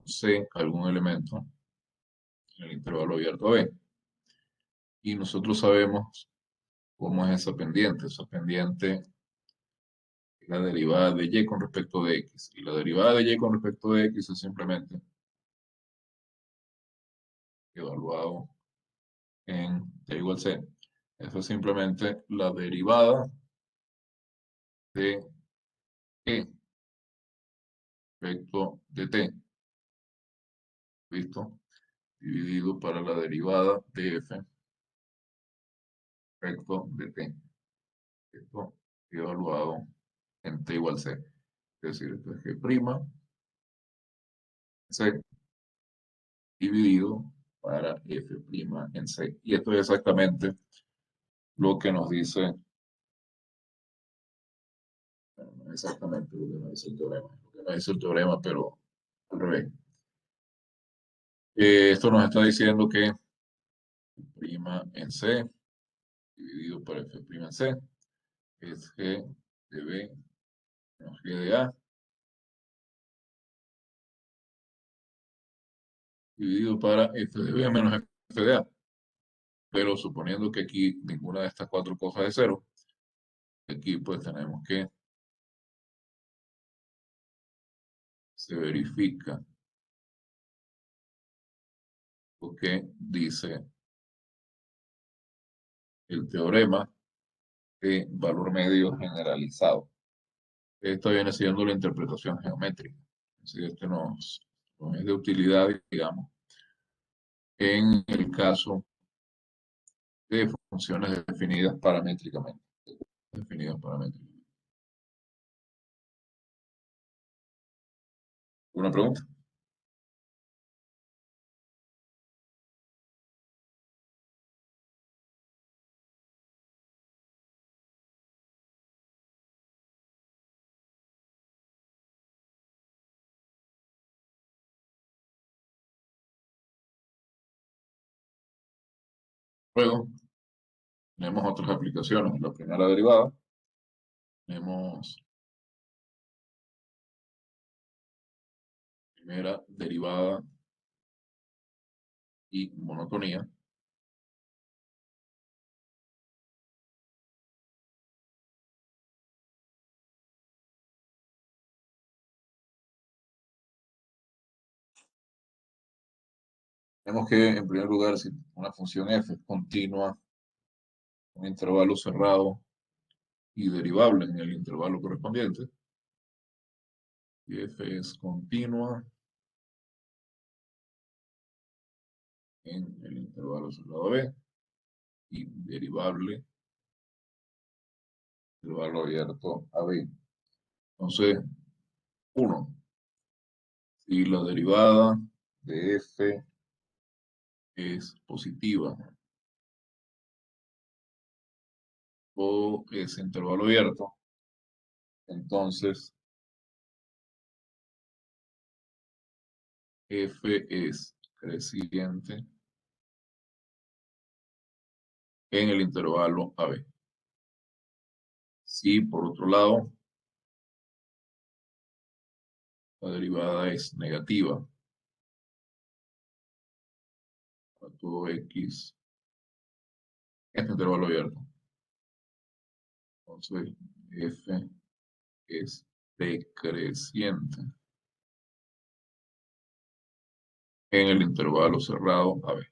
C, algún elemento en el intervalo abierto a B. Y nosotros sabemos cómo es esa pendiente. Esa pendiente es la derivada de Y con respecto de X. Y la derivada de Y con respecto de X es simplemente evaluado en T igual C. Eso es simplemente la derivada de E respecto de T. ¿Listo? Dividido para la derivada de F respecto de T. Esto evaluado en T igual C. Es decir, esto es G' C dividido para F' en C. Y esto es exactamente lo que nos dice, bueno, no es exactamente lo que nos dice el teorema, lo que nos dice el teorema, pero al revés. Esto nos está diciendo que F' en C dividido por F' en C es G de B menos G de A dividido para F de B menos F de A. Pero suponiendo que aquí ninguna de estas cuatro cosas es cero, aquí pues tenemos que se verifica lo que dice el teorema de valor medio generalizado. Esto viene siendo la interpretación geométrica. Así este nos es de utilidad, digamos, en el caso de funciones definidas paramétricamente. Definidas paramétricamente. ¿Una pregunta? Luego, tenemos otras aplicaciones. La primera derivada, tenemos primera derivada y monotonía. Tenemos que, en primer lugar, si una función f es continua, un intervalo cerrado y derivable en el intervalo correspondiente, y f es continua en el intervalo cerrado B y derivable en el intervalo abierto AB. Entonces, 1. Si la derivada de f es positiva o es intervalo abierto, entonces f es creciente en el intervalo AB. Si por otro lado la derivada es negativa, para todo x es intervalo abierto, entonces f es decreciente en el intervalo cerrado AB.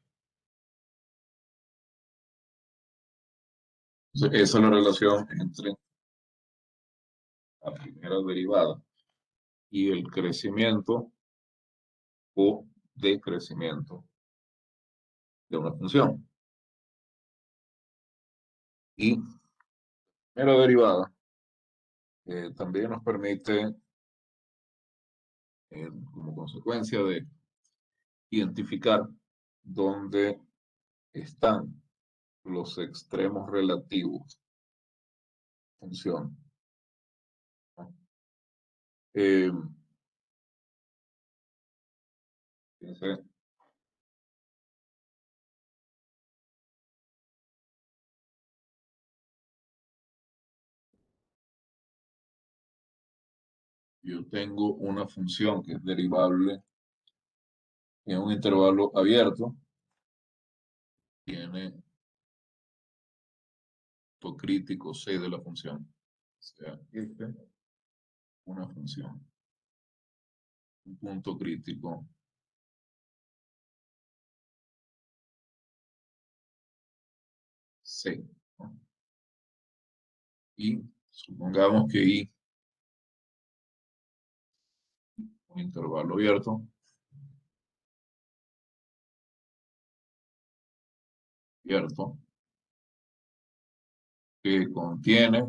Entonces, esa es la relación entre la primera derivada y el crecimiento o decrecimiento de una función. Y la primera derivada también nos permite, como consecuencia de identificar dónde están los extremos relativos de función. Eh, fíjense, yo tengo una función que es derivable en un intervalo abierto, tiene punto crítico C de la función. O sea, una función, un punto crítico C, ¿no? Y supongamos que I, un intervalo abierto, que contiene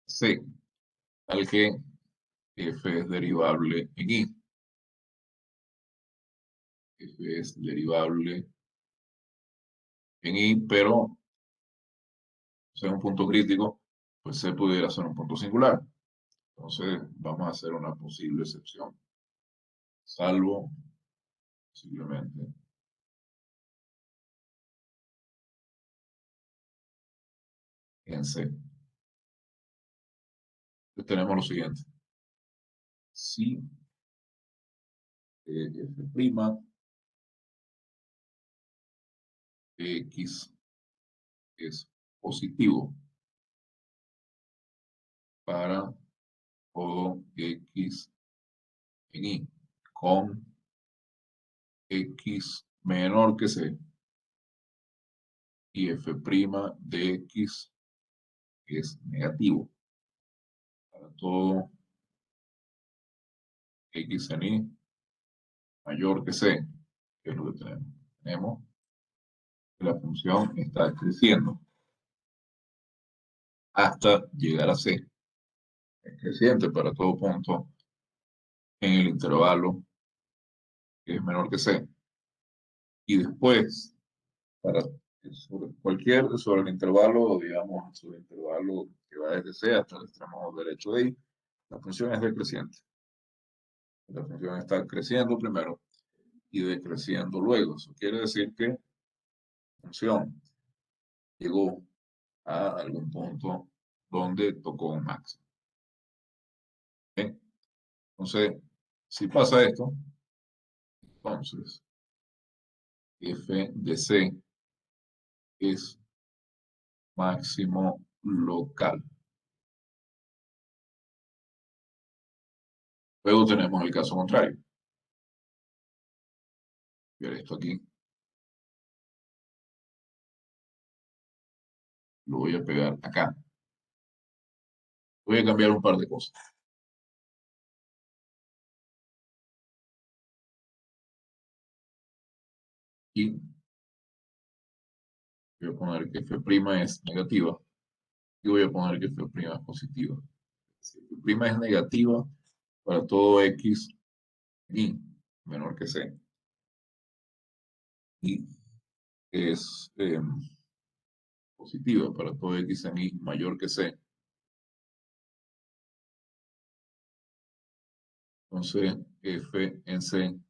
C, al que F es derivable en I. F es derivable en I, pero sea un punto crítico, pues C pudiera ser un punto singular. Entonces, vamos a hacer una posible excepción. Salvo, posiblemente, en C. Entonces, tenemos lo siguiente. Si F' X es positivo para todo X en Y, con X menor que C, y F' de X es negativo para todo X en Y mayor que C, que es lo que tenemos. Tenemos que la función está creciendo hasta llegar a C. Es creciente para todo punto en el intervalo que es menor que C. Y después, para sobre el intervalo, digamos, sobre el intervalo que va desde C hasta el extremo derecho de I, la función es decreciente. La función está creciendo primero y decreciendo luego. Eso quiere decir que la función llegó a algún punto donde tocó un máximo. ¿Okay? Entonces, si pasa esto, entonces F de C es máximo local. Luego tenemos el caso contrario. Ver esto aquí. Lo voy a pegar acá. Voy a cambiar un par de cosas. Y voy a poner que F' es negativa. Y voy a poner que F' es positiva. Si F' es negativa para todo X y menor que C. Y es positiva para todo X en Y mayor que C. Entonces, F en C,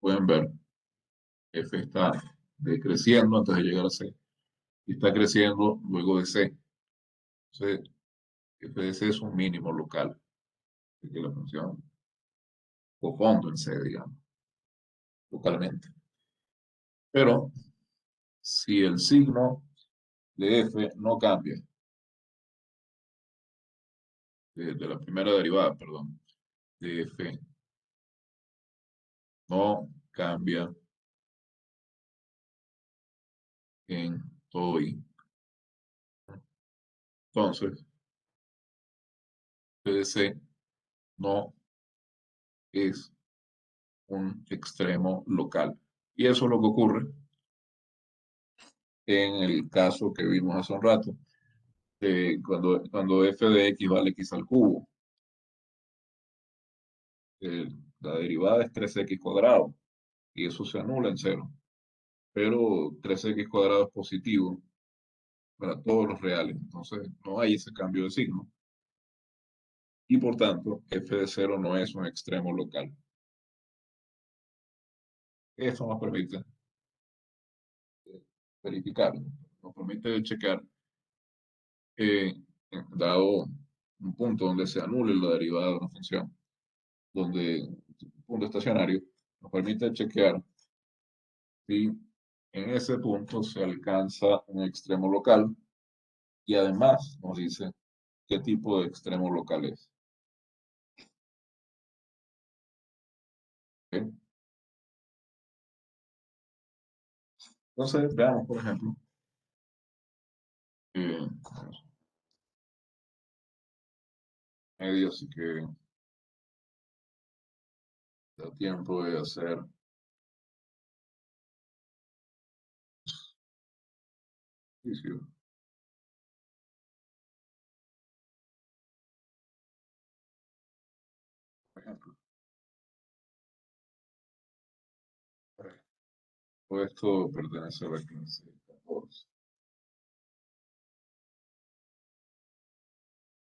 pueden ver, F está decreciendo antes de llegar a C y está creciendo luego de C. Entonces, F de C es un mínimo local, de que la función o fondo en C, digamos, localmente. Pero si el signo de F no cambia, de la primera derivada, perdón, de F no cambia en todo I, Entonces, PDC no es un extremo local. Y eso es lo que ocurre en el caso que vimos hace un rato, cuando f de x vale x al cubo. eh, la derivada es 3x cuadrado y eso se anula en cero. Pero 3x cuadrado es positivo para todos los reales. Entonces no hay ese cambio de signo. Y por tanto, f de cero no es un extremo local. Esto nos permite verificarlo. Nos permite checar, eh, dado un punto donde se anule la derivada de una función, donde un punto estacionario, nos permite chequear si en ese punto se alcanza un extremo local y además nos dice qué tipo de extremo local es. ¿Ok? Entonces, veamos, por ejemplo, eh, medio, así que da tiempo de hacer ejercicio. Por ejemplo, todo esto pertenece a la clase 14.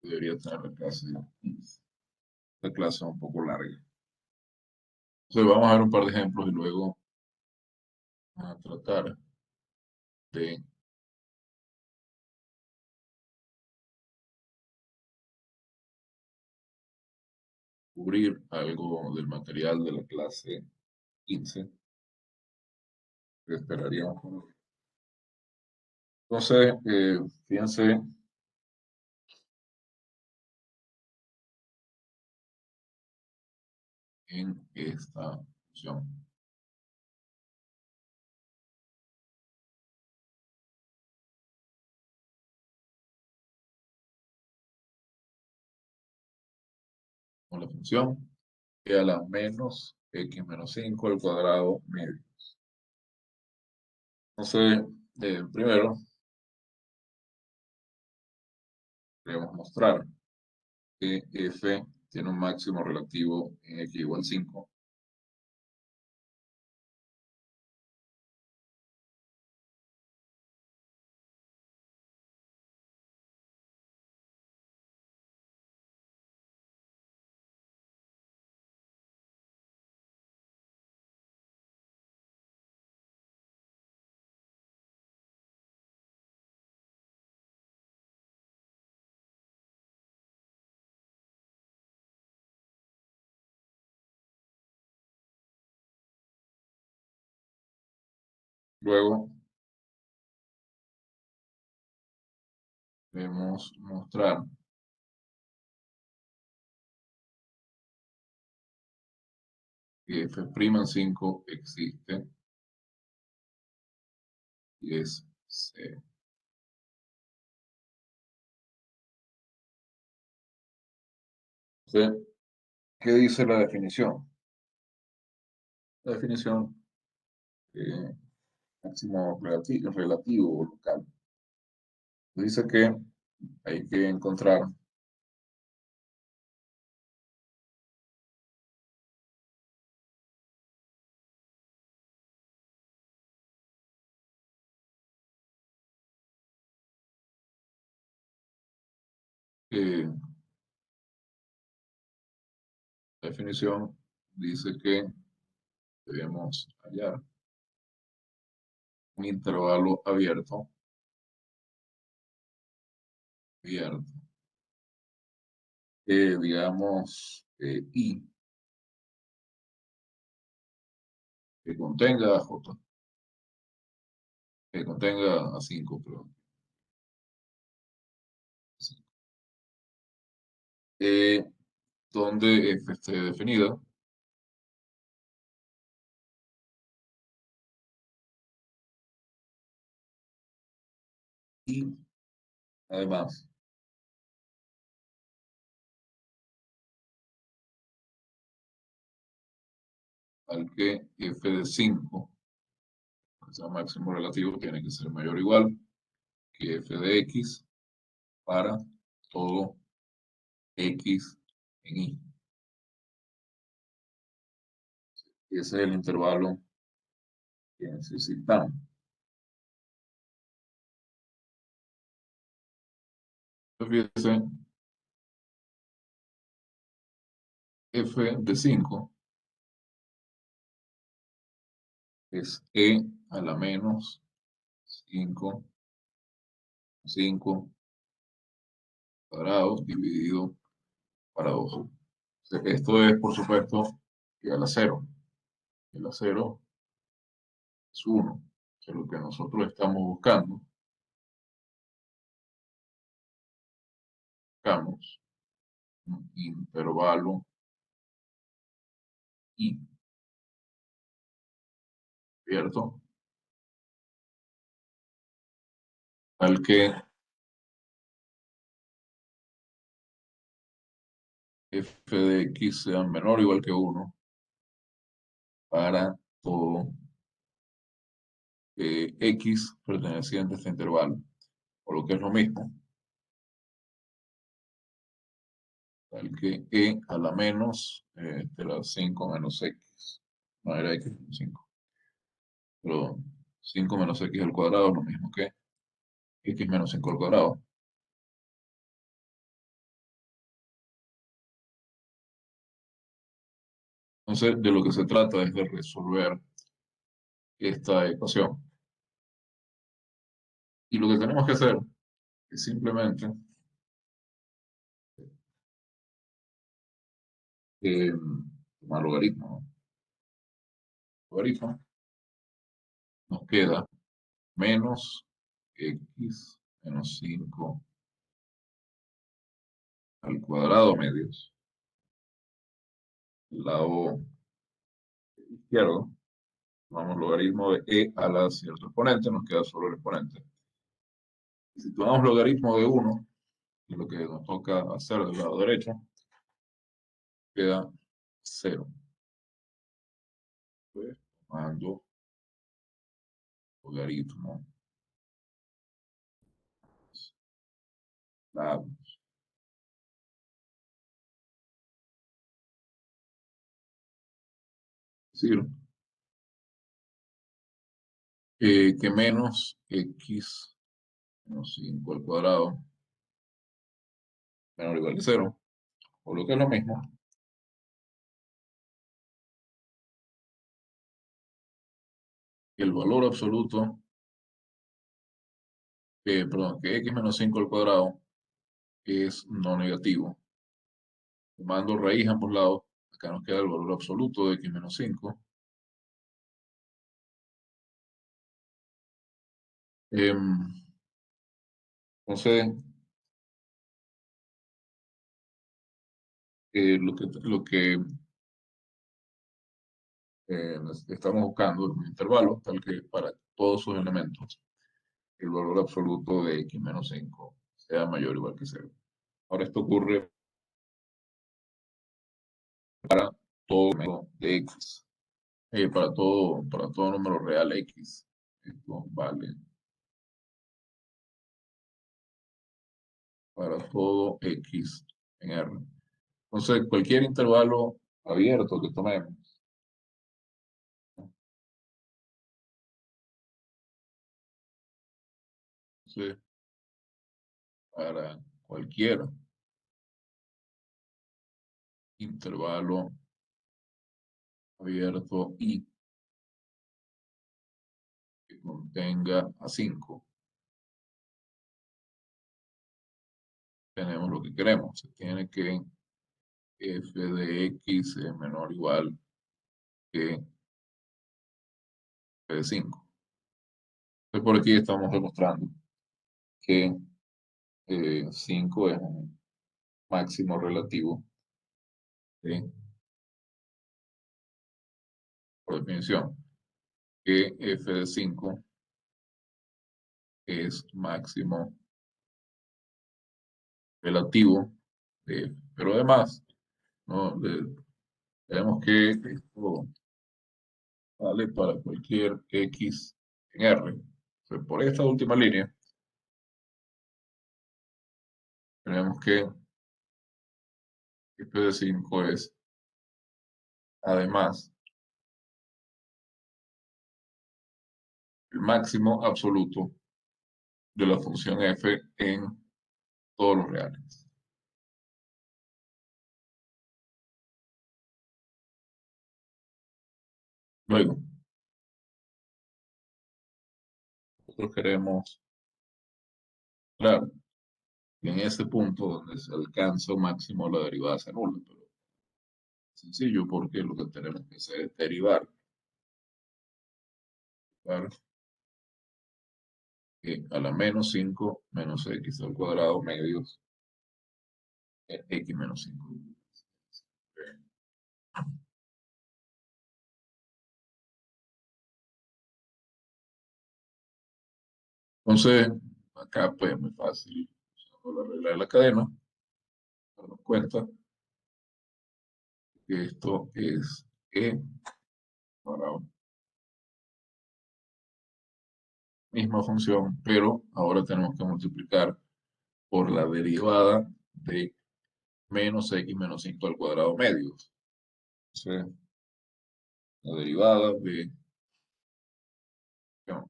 Debería tener la clase 15. La clase es un poco larga. Entonces, vamos a ver un par de ejemplos y luego a tratar de cubrir algo del material de la clase 15 que esperaríamos. Entonces, fíjense en esta función. Con la función que a la menos x menos 5 al cuadrado medio. Entonces, primero, queremos mostrar que f tiene un máximo relativo en x igual 5. Luego, debemos mostrar que f' en 5 existe y es C. Entonces, ¿qué dice la definición? La definición, máximo relativo o local. Dice que hay que encontrar la definición, dice que debemos hallar un intervalo abierto, abierto, que digamos I, que contenga J, que contenga a 5, perdón. Donde F esté definida y además al que f de 5, que sea máximo relativo, tiene que ser mayor o igual que f de x para todo x en y. Y ese es el intervalo que necesitamos. Entonces, fíjense, f de 5 es e a la menos 5 cuadrados dividido para 2. Esto es, por supuesto, igual a 0. El a 0 es 1, que es lo que nosotros estamos buscando. Buscamos un intervalo y, ¿cierto? Al que f de x sea menor o igual que 1 para todo x perteneciente a este intervalo. O lo que es lo mismo, al que e a la menos de la 5 menos x. No era x menos 5. Pero 5 menos x al cuadrado es lo mismo que x menos 5 al cuadrado. Entonces, de lo que se trata es de resolver esta ecuación. Y lo que tenemos que hacer es simplemente tomar logaritmo, ¿no? Logaritmo nos queda menos x menos 5 al cuadrado medios. El lado izquierdo, tomamos logaritmo de e a la cierto exponente, nos queda solo el exponente. Y si tomamos logaritmo de 1, que es lo que nos toca hacer del lado derecho, queda 0. Pues, tomando logaritmo lado. Es decir, que menos x menos 5 al cuadrado menor o igual que 0, o lo que es lo mismo, que el valor absoluto, perdón, que x menos 5 al cuadrado es no negativo. Tomando raíz a ambos lados, acá nos queda el valor absoluto de x menos 5. Entonces, lo que estamos buscando es un intervalo tal que para todos sus elementos el valor absoluto de x menos 5 sea mayor o igual que 0. Ahora esto ocurre para todo número de x, para todo número real x. Esto vale para todo x en R. Entonces, cualquier intervalo abierto que tomemos, entonces, para cualquier intervalo abierto y que contenga a 5, tenemos lo que queremos. Se tiene que f de x es menor o igual que f de 5. Entonces, por aquí estamos demostrando que 5 es un máximo relativo, ¿sí? Por definición, que f de 5 es máximo relativo de f. Pero además, ¿no? Vemos que esto vale para cualquier X en R. Entonces, por esta última línea, tenemos que P de 5 es, además, el máximo absoluto de la función f en todos los reales. Luego, nosotros queremos, claro, que en ese punto donde se alcanza un máximo la derivada se anula, pero es sencillo porque lo que tenemos que hacer es derivar, ¿vale? Que a la menos 5 menos x al cuadrado medios x menos 5. Entonces, acá pues es muy fácil, usando la regla de la cadena, darnos cuenta que esto es e para misma función, pero ahora tenemos que multiplicar por la derivada de menos x menos 5 al cuadrado medios. Entonces, la derivada de no,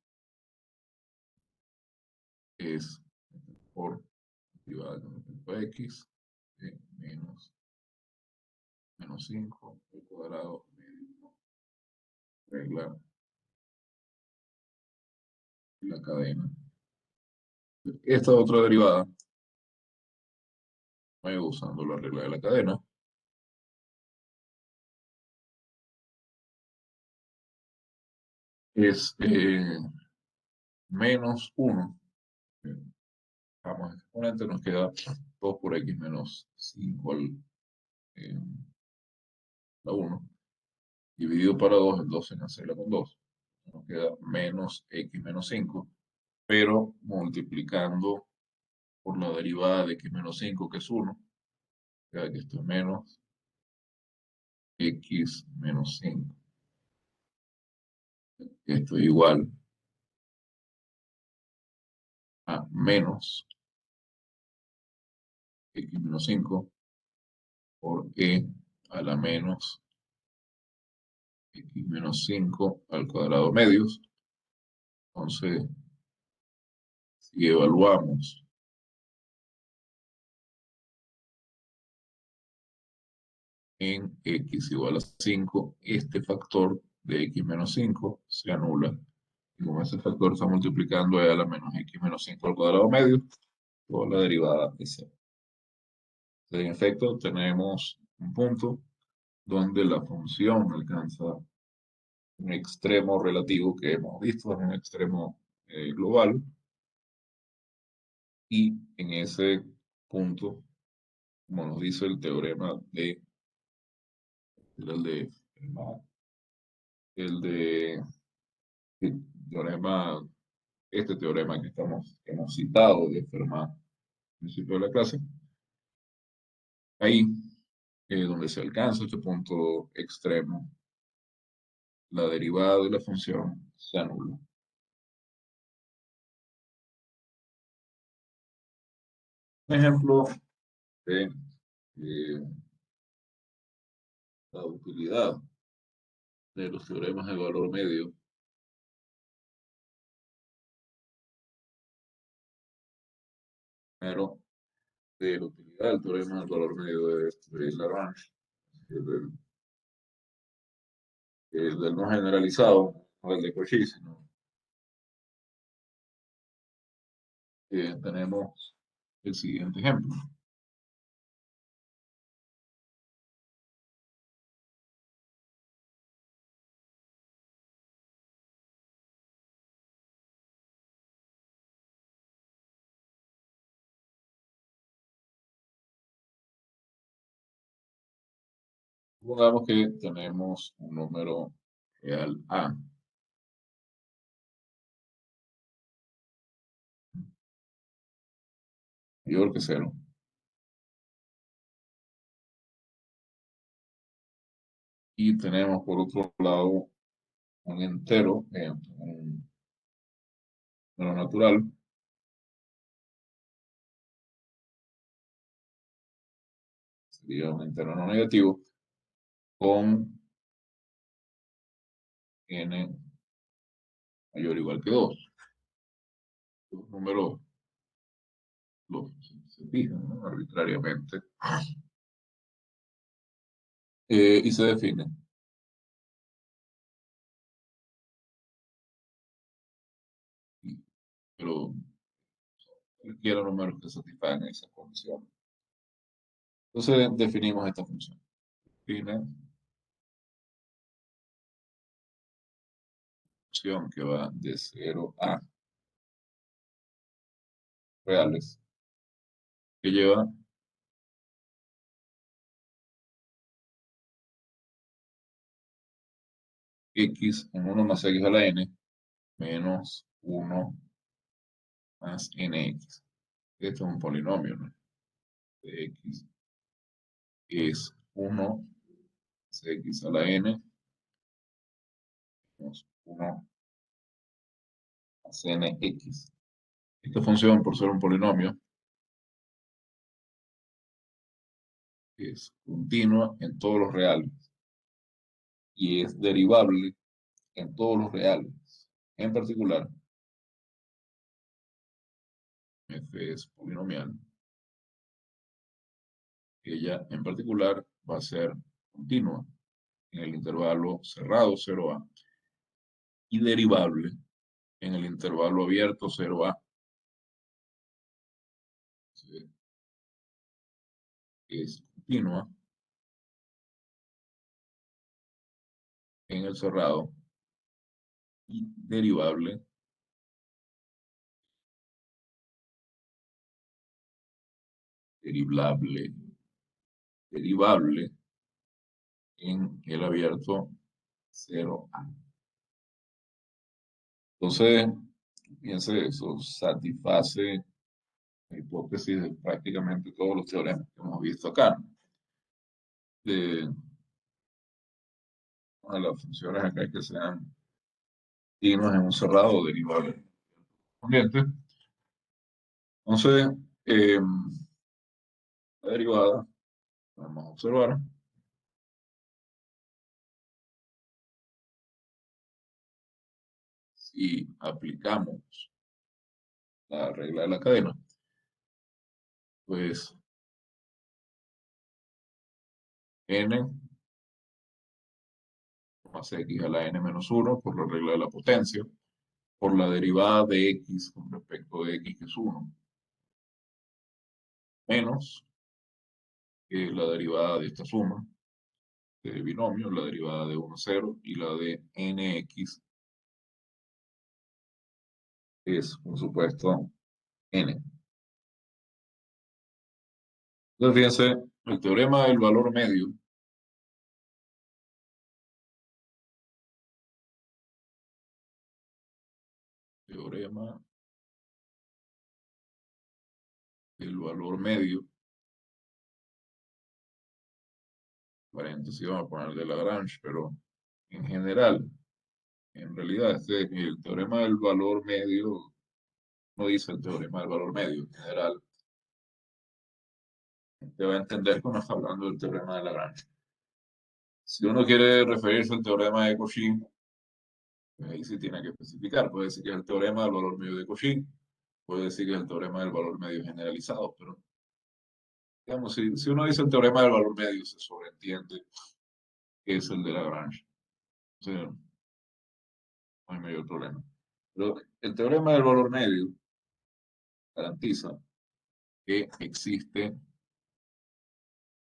es por derivada con respecto a x de menos 5 al cuadrado medio. Regla de la cadena. Esta otra derivada, usando la regla de la cadena, es menos 1. Vamos, el exponente nos queda 2 por x menos 5 eh, la 1. Dividido para 2, el 2 se cancela con 2. Nos queda menos x menos 5, pero multiplicando por la derivada de x menos 5, que es 1, queda que esto es menos x menos 5. Esto es igual a menos x menos 5 por e a la menos x menos 5 al cuadrado medios. Entonces, si evaluamos en x igual a 5, este factor de x menos 5 se anula. Y como ese factor está multiplicando e a la menos x menos 5 al cuadrado medio, toda la derivada de 0. En efecto, tenemos un punto donde la función alcanza un extremo relativo que hemos visto, es un extremo global, y en ese punto, como nos dice el teorema de el de Fermat, el de el teorema, este teorema que hemos citado de Fermat al principio de la clase, ahí donde se alcanza este punto extremo, la derivada de la función se anula. Un ejemplo de la utilidad de los teoremas de valor medio primero de la utilidad del teorema del valor medio de Lagrange, del, del no generalizado, no del de Cauchy, sino que tenemos el siguiente ejemplo. Supongamos que tenemos un número real A mayor que 0. Y tenemos por otro lado un entero, un número natural, sería un entero no negativo, con n mayor o igual que 2. Los números se fijan, ¿no? Arbitrariamente y se definen. Pero cualquier número que satisfagan esa condición. Entonces definimos esta función. Define función que va de 0 a reales, que lleva x en 1 más x a la n menos 1 más nx. Esto es un polinomio, ¿no? De x es 1 más x a la n menos 1 más nx. Esta función, por ser un polinomio, es continua en todos los reales y es derivable en todos los reales. En particular, f es polinomial. Ella en particular va a ser continua en el intervalo cerrado 0a y derivable en el intervalo abierto 0a. Es continua en el cerrado y derivable derivable en el abierto 0a. Entonces, fíjense, eso satisface la hipótesis de prácticamente todos los teoremas que hemos visto acá. De las funciones acá que sean continuas en un cerrado o derivables correspondientes. Entonces, la derivada, vamos a observar, si aplicamos la regla de la cadena, pues n más x a la n menos 1 por la regla de la potencia, por la derivada de x con respecto de x que es 1, menos la derivada de esta suma de binomio, la derivada de 1, 0 y la de nx es, por supuesto, n. Entonces, fíjense, el teorema del valor medio teorema del valor medio, paréntesis vamos a poner de Lagrange, pero en general, en realidad, el teorema del valor medio no dice el teorema del valor medio, en general, te va a entender cuando está hablando del teorema de Lagrange. Si uno quiere referirse al teorema de Cauchy, pues ahí sí tiene que especificar. Puede decir que es el teorema del valor medio de Cauchy, puede decir que es el teorema del valor medio generalizado, pero digamos, si uno dice el teorema del valor medio, se sobreentiende que es el de Lagrange. O sea, no hay mayor problema. Pero el teorema del valor medio garantiza que existe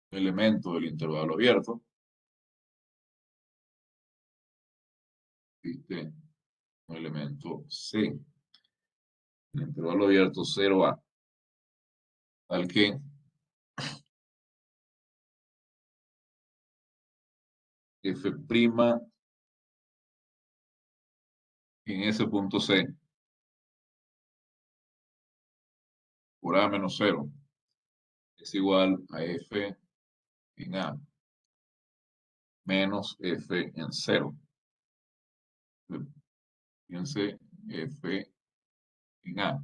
un elemento del intervalo abierto, existe un elemento C, el intervalo abierto 0a, al que f' en ese punto C por a menos 0 es igual a f en a menos f en 0. Fíjense, f en a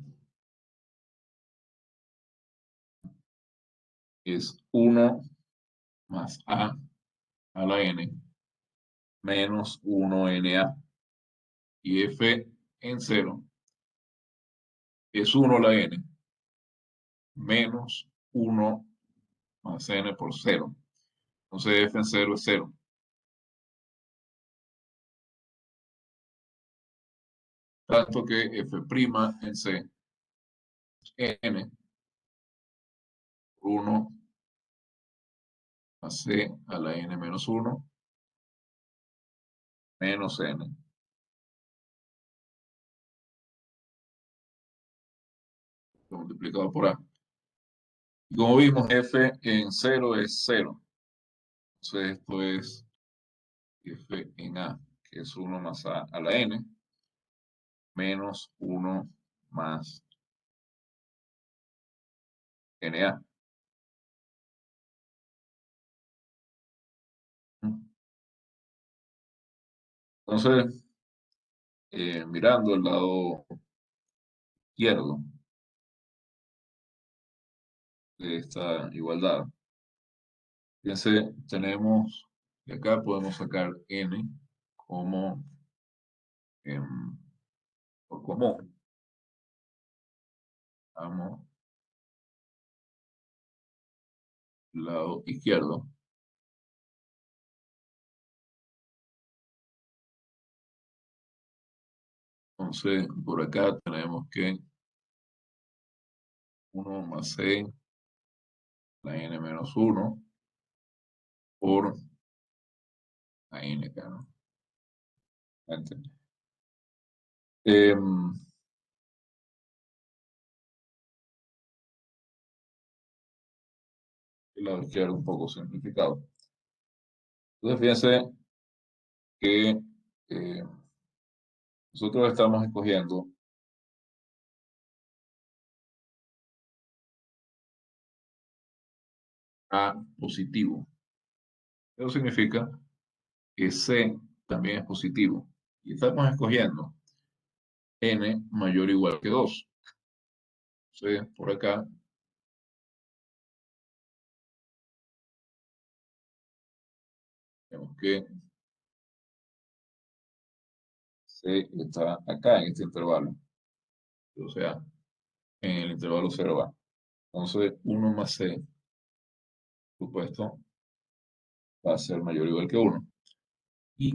es 1 más a la n menos 1na. Y f en 0 es 1 a la n menos 1 más n por 0. Entonces f en 0 es 0. Tanto que f' en c n por 1 más c a la n menos 1 menos n multiplicado por a. Y como vimos, f en 0 es 0. Entonces esto es f en a, que es 1 más a la n menos 1 más na. Entonces, mirando el lado izquierdo de esta igualdad, fíjense, tenemos, de acá podemos sacar n como por común. Vamos al lado izquierdo. Entonces, por acá tenemos que 1 más c, la n menos 1, por la n acá, ¿no? Em, el lado izquierdo un poco simplificado. Entonces, fíjense que nosotros estamos escogiendo A positivo. Eso significa que C también es positivo. Y estamos escogiendo N mayor o igual que 2. Entonces, por acá, vemos que C está acá en este intervalo. O sea, en el intervalo 0A. Entonces, 1 más C, por supuesto, va a ser mayor o igual que 1. Y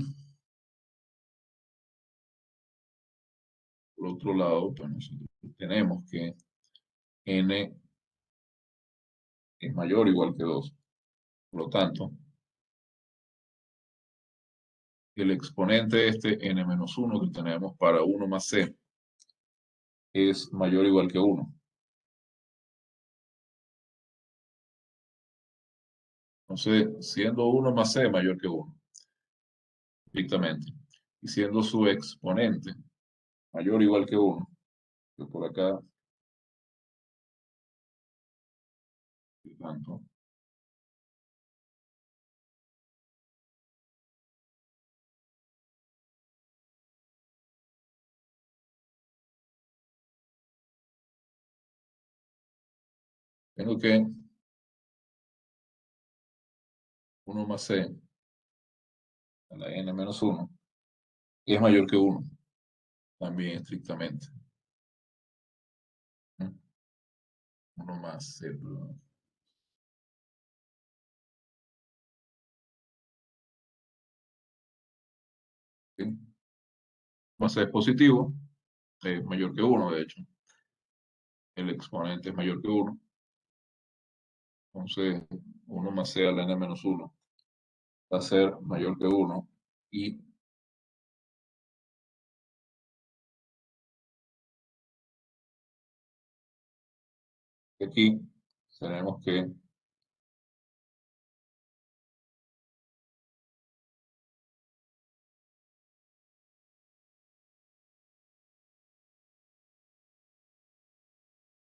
por otro lado, pues nosotros tenemos que N es mayor o igual que 2. Por lo tanto, el exponente este n-1 que tenemos para 1 más c es mayor o igual que 1. Entonces, siendo 1 más c mayor que 1, estrictamente, y siendo su exponente mayor o igual que 1, que por acá, por tanto, tengo que 1 más c a la n menos 1 es mayor que 1, también estrictamente. 1 más c, perdón. ¿Sí? Más c es positivo, es mayor que 1, de hecho. El exponente es mayor que 1. Entonces, 1 más c a la n menos 1 va a ser mayor que 1. Y aquí tenemos que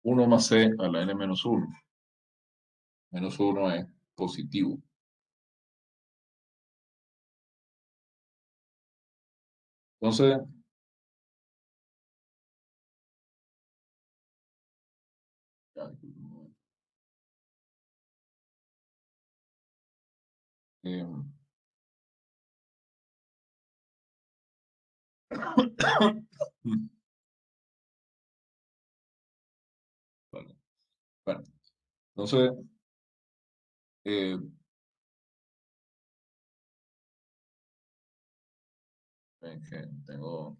1 más c a la n menos 1. Menos 1 es positivo. Entonces, ya, disculpe un momento. Em, vale, bueno, entonces, eh, ven que tengo,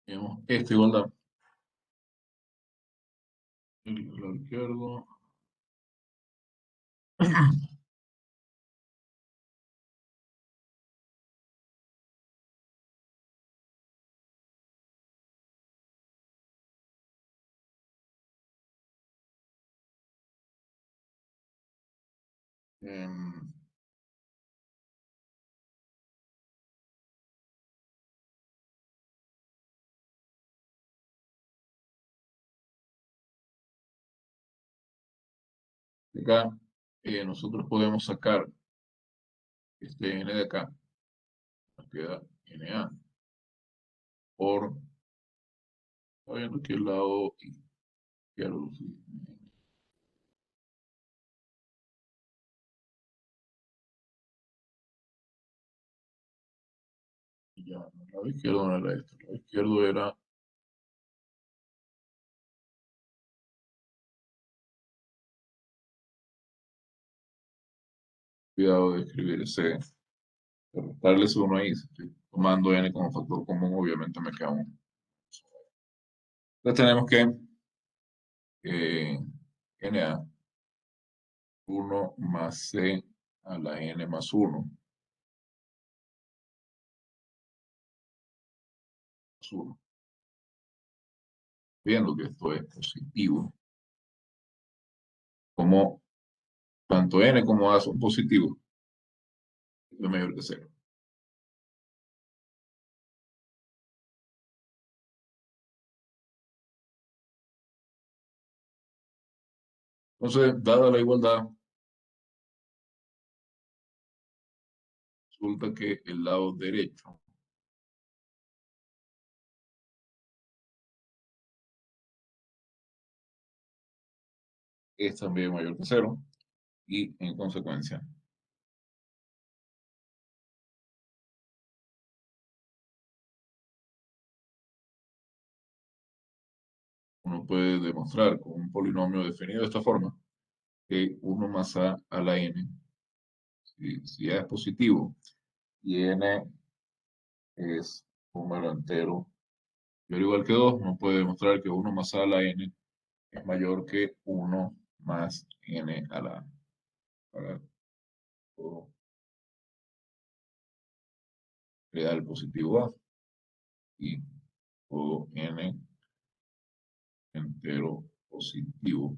digamos, esta igualdad, el lado izquierdo, em, acá, nosotros podemos sacar este n de acá, nos queda NA, por, está viendo aquí el lado izquierdo, sí, y ya, el lado izquierdo no era esto, el lado izquierdo era, cuidado de escribir ese, de restarle ese uno ahí, si estoy tomando n como factor común, obviamente me queda uno. Entonces tenemos que NA, 1 más C a la n más 1, más 1. Viendo que esto es positivo, como tanto n como a son positivos, es mayor que cero. Entonces, dada la igualdad, resulta que el lado derecho es también mayor que cero y en consecuencia uno puede demostrar con un polinomio definido de esta forma que 1 más a la n, si a es positivo y n es un número entero mayor o igual que 2, uno puede demostrar que 1 más a la n es mayor que 1 más n a la para todo real positivo a y todo n entero positivo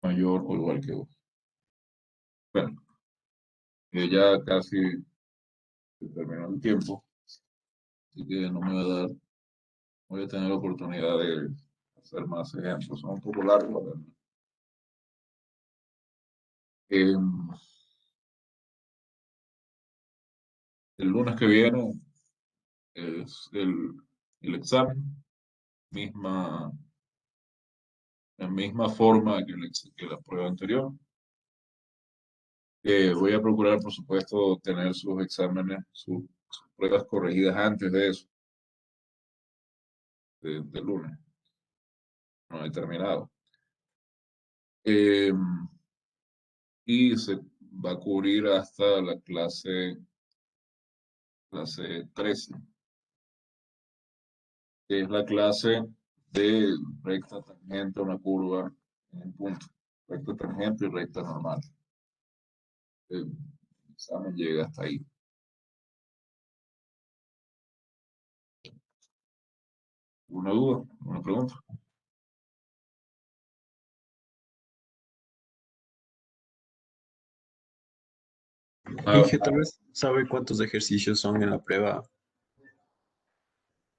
mayor o igual que 2. Bueno, ya casi se terminó el tiempo, así que no me voy a dar, voy a tener la oportunidad de hacer más ejemplos. Son un poco largos, la verdad. Em, el lunes que viene es el examen, misma, la misma forma que la prueba anterior. Voy a procurar, por supuesto, tener sus exámenes, sus pruebas corregidas antes de eso, del lunes, no he terminado. Em, y se va a cubrir hasta la clase 13, que es la clase de recta tangente a una curva en un punto, recta tangente y recta normal. El examen llega hasta ahí. ¿Una duda? ¿Una pregunta? Ah, Inge, tal vez sabe cuántos ejercicios son en la prueba.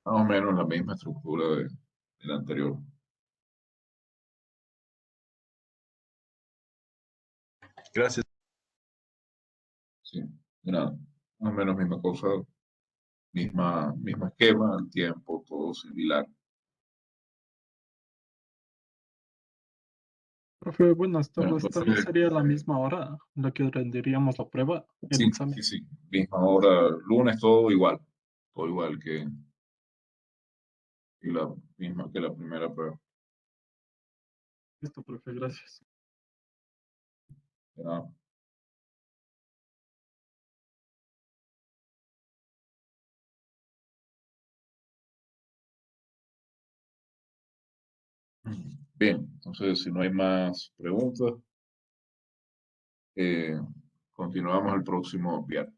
más o menos la misma estructura del anterior. Gracias. Sí, de nada. Más o menos misma cosa, mismo esquema, el tiempo, todo similar. Profe, buenas Bueno, tardes. También entonces, sería la misma hora la que rendiríamos la prueba, el sí, examen. sí, sí, misma hora, lunes, todo igual que la misma que la primera prueba. Listo, profe, gracias. De nada. Bien, entonces si no hay más preguntas, eh, continuamos el próximo viernes.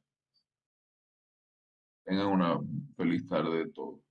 Tengan una feliz tarde de todos.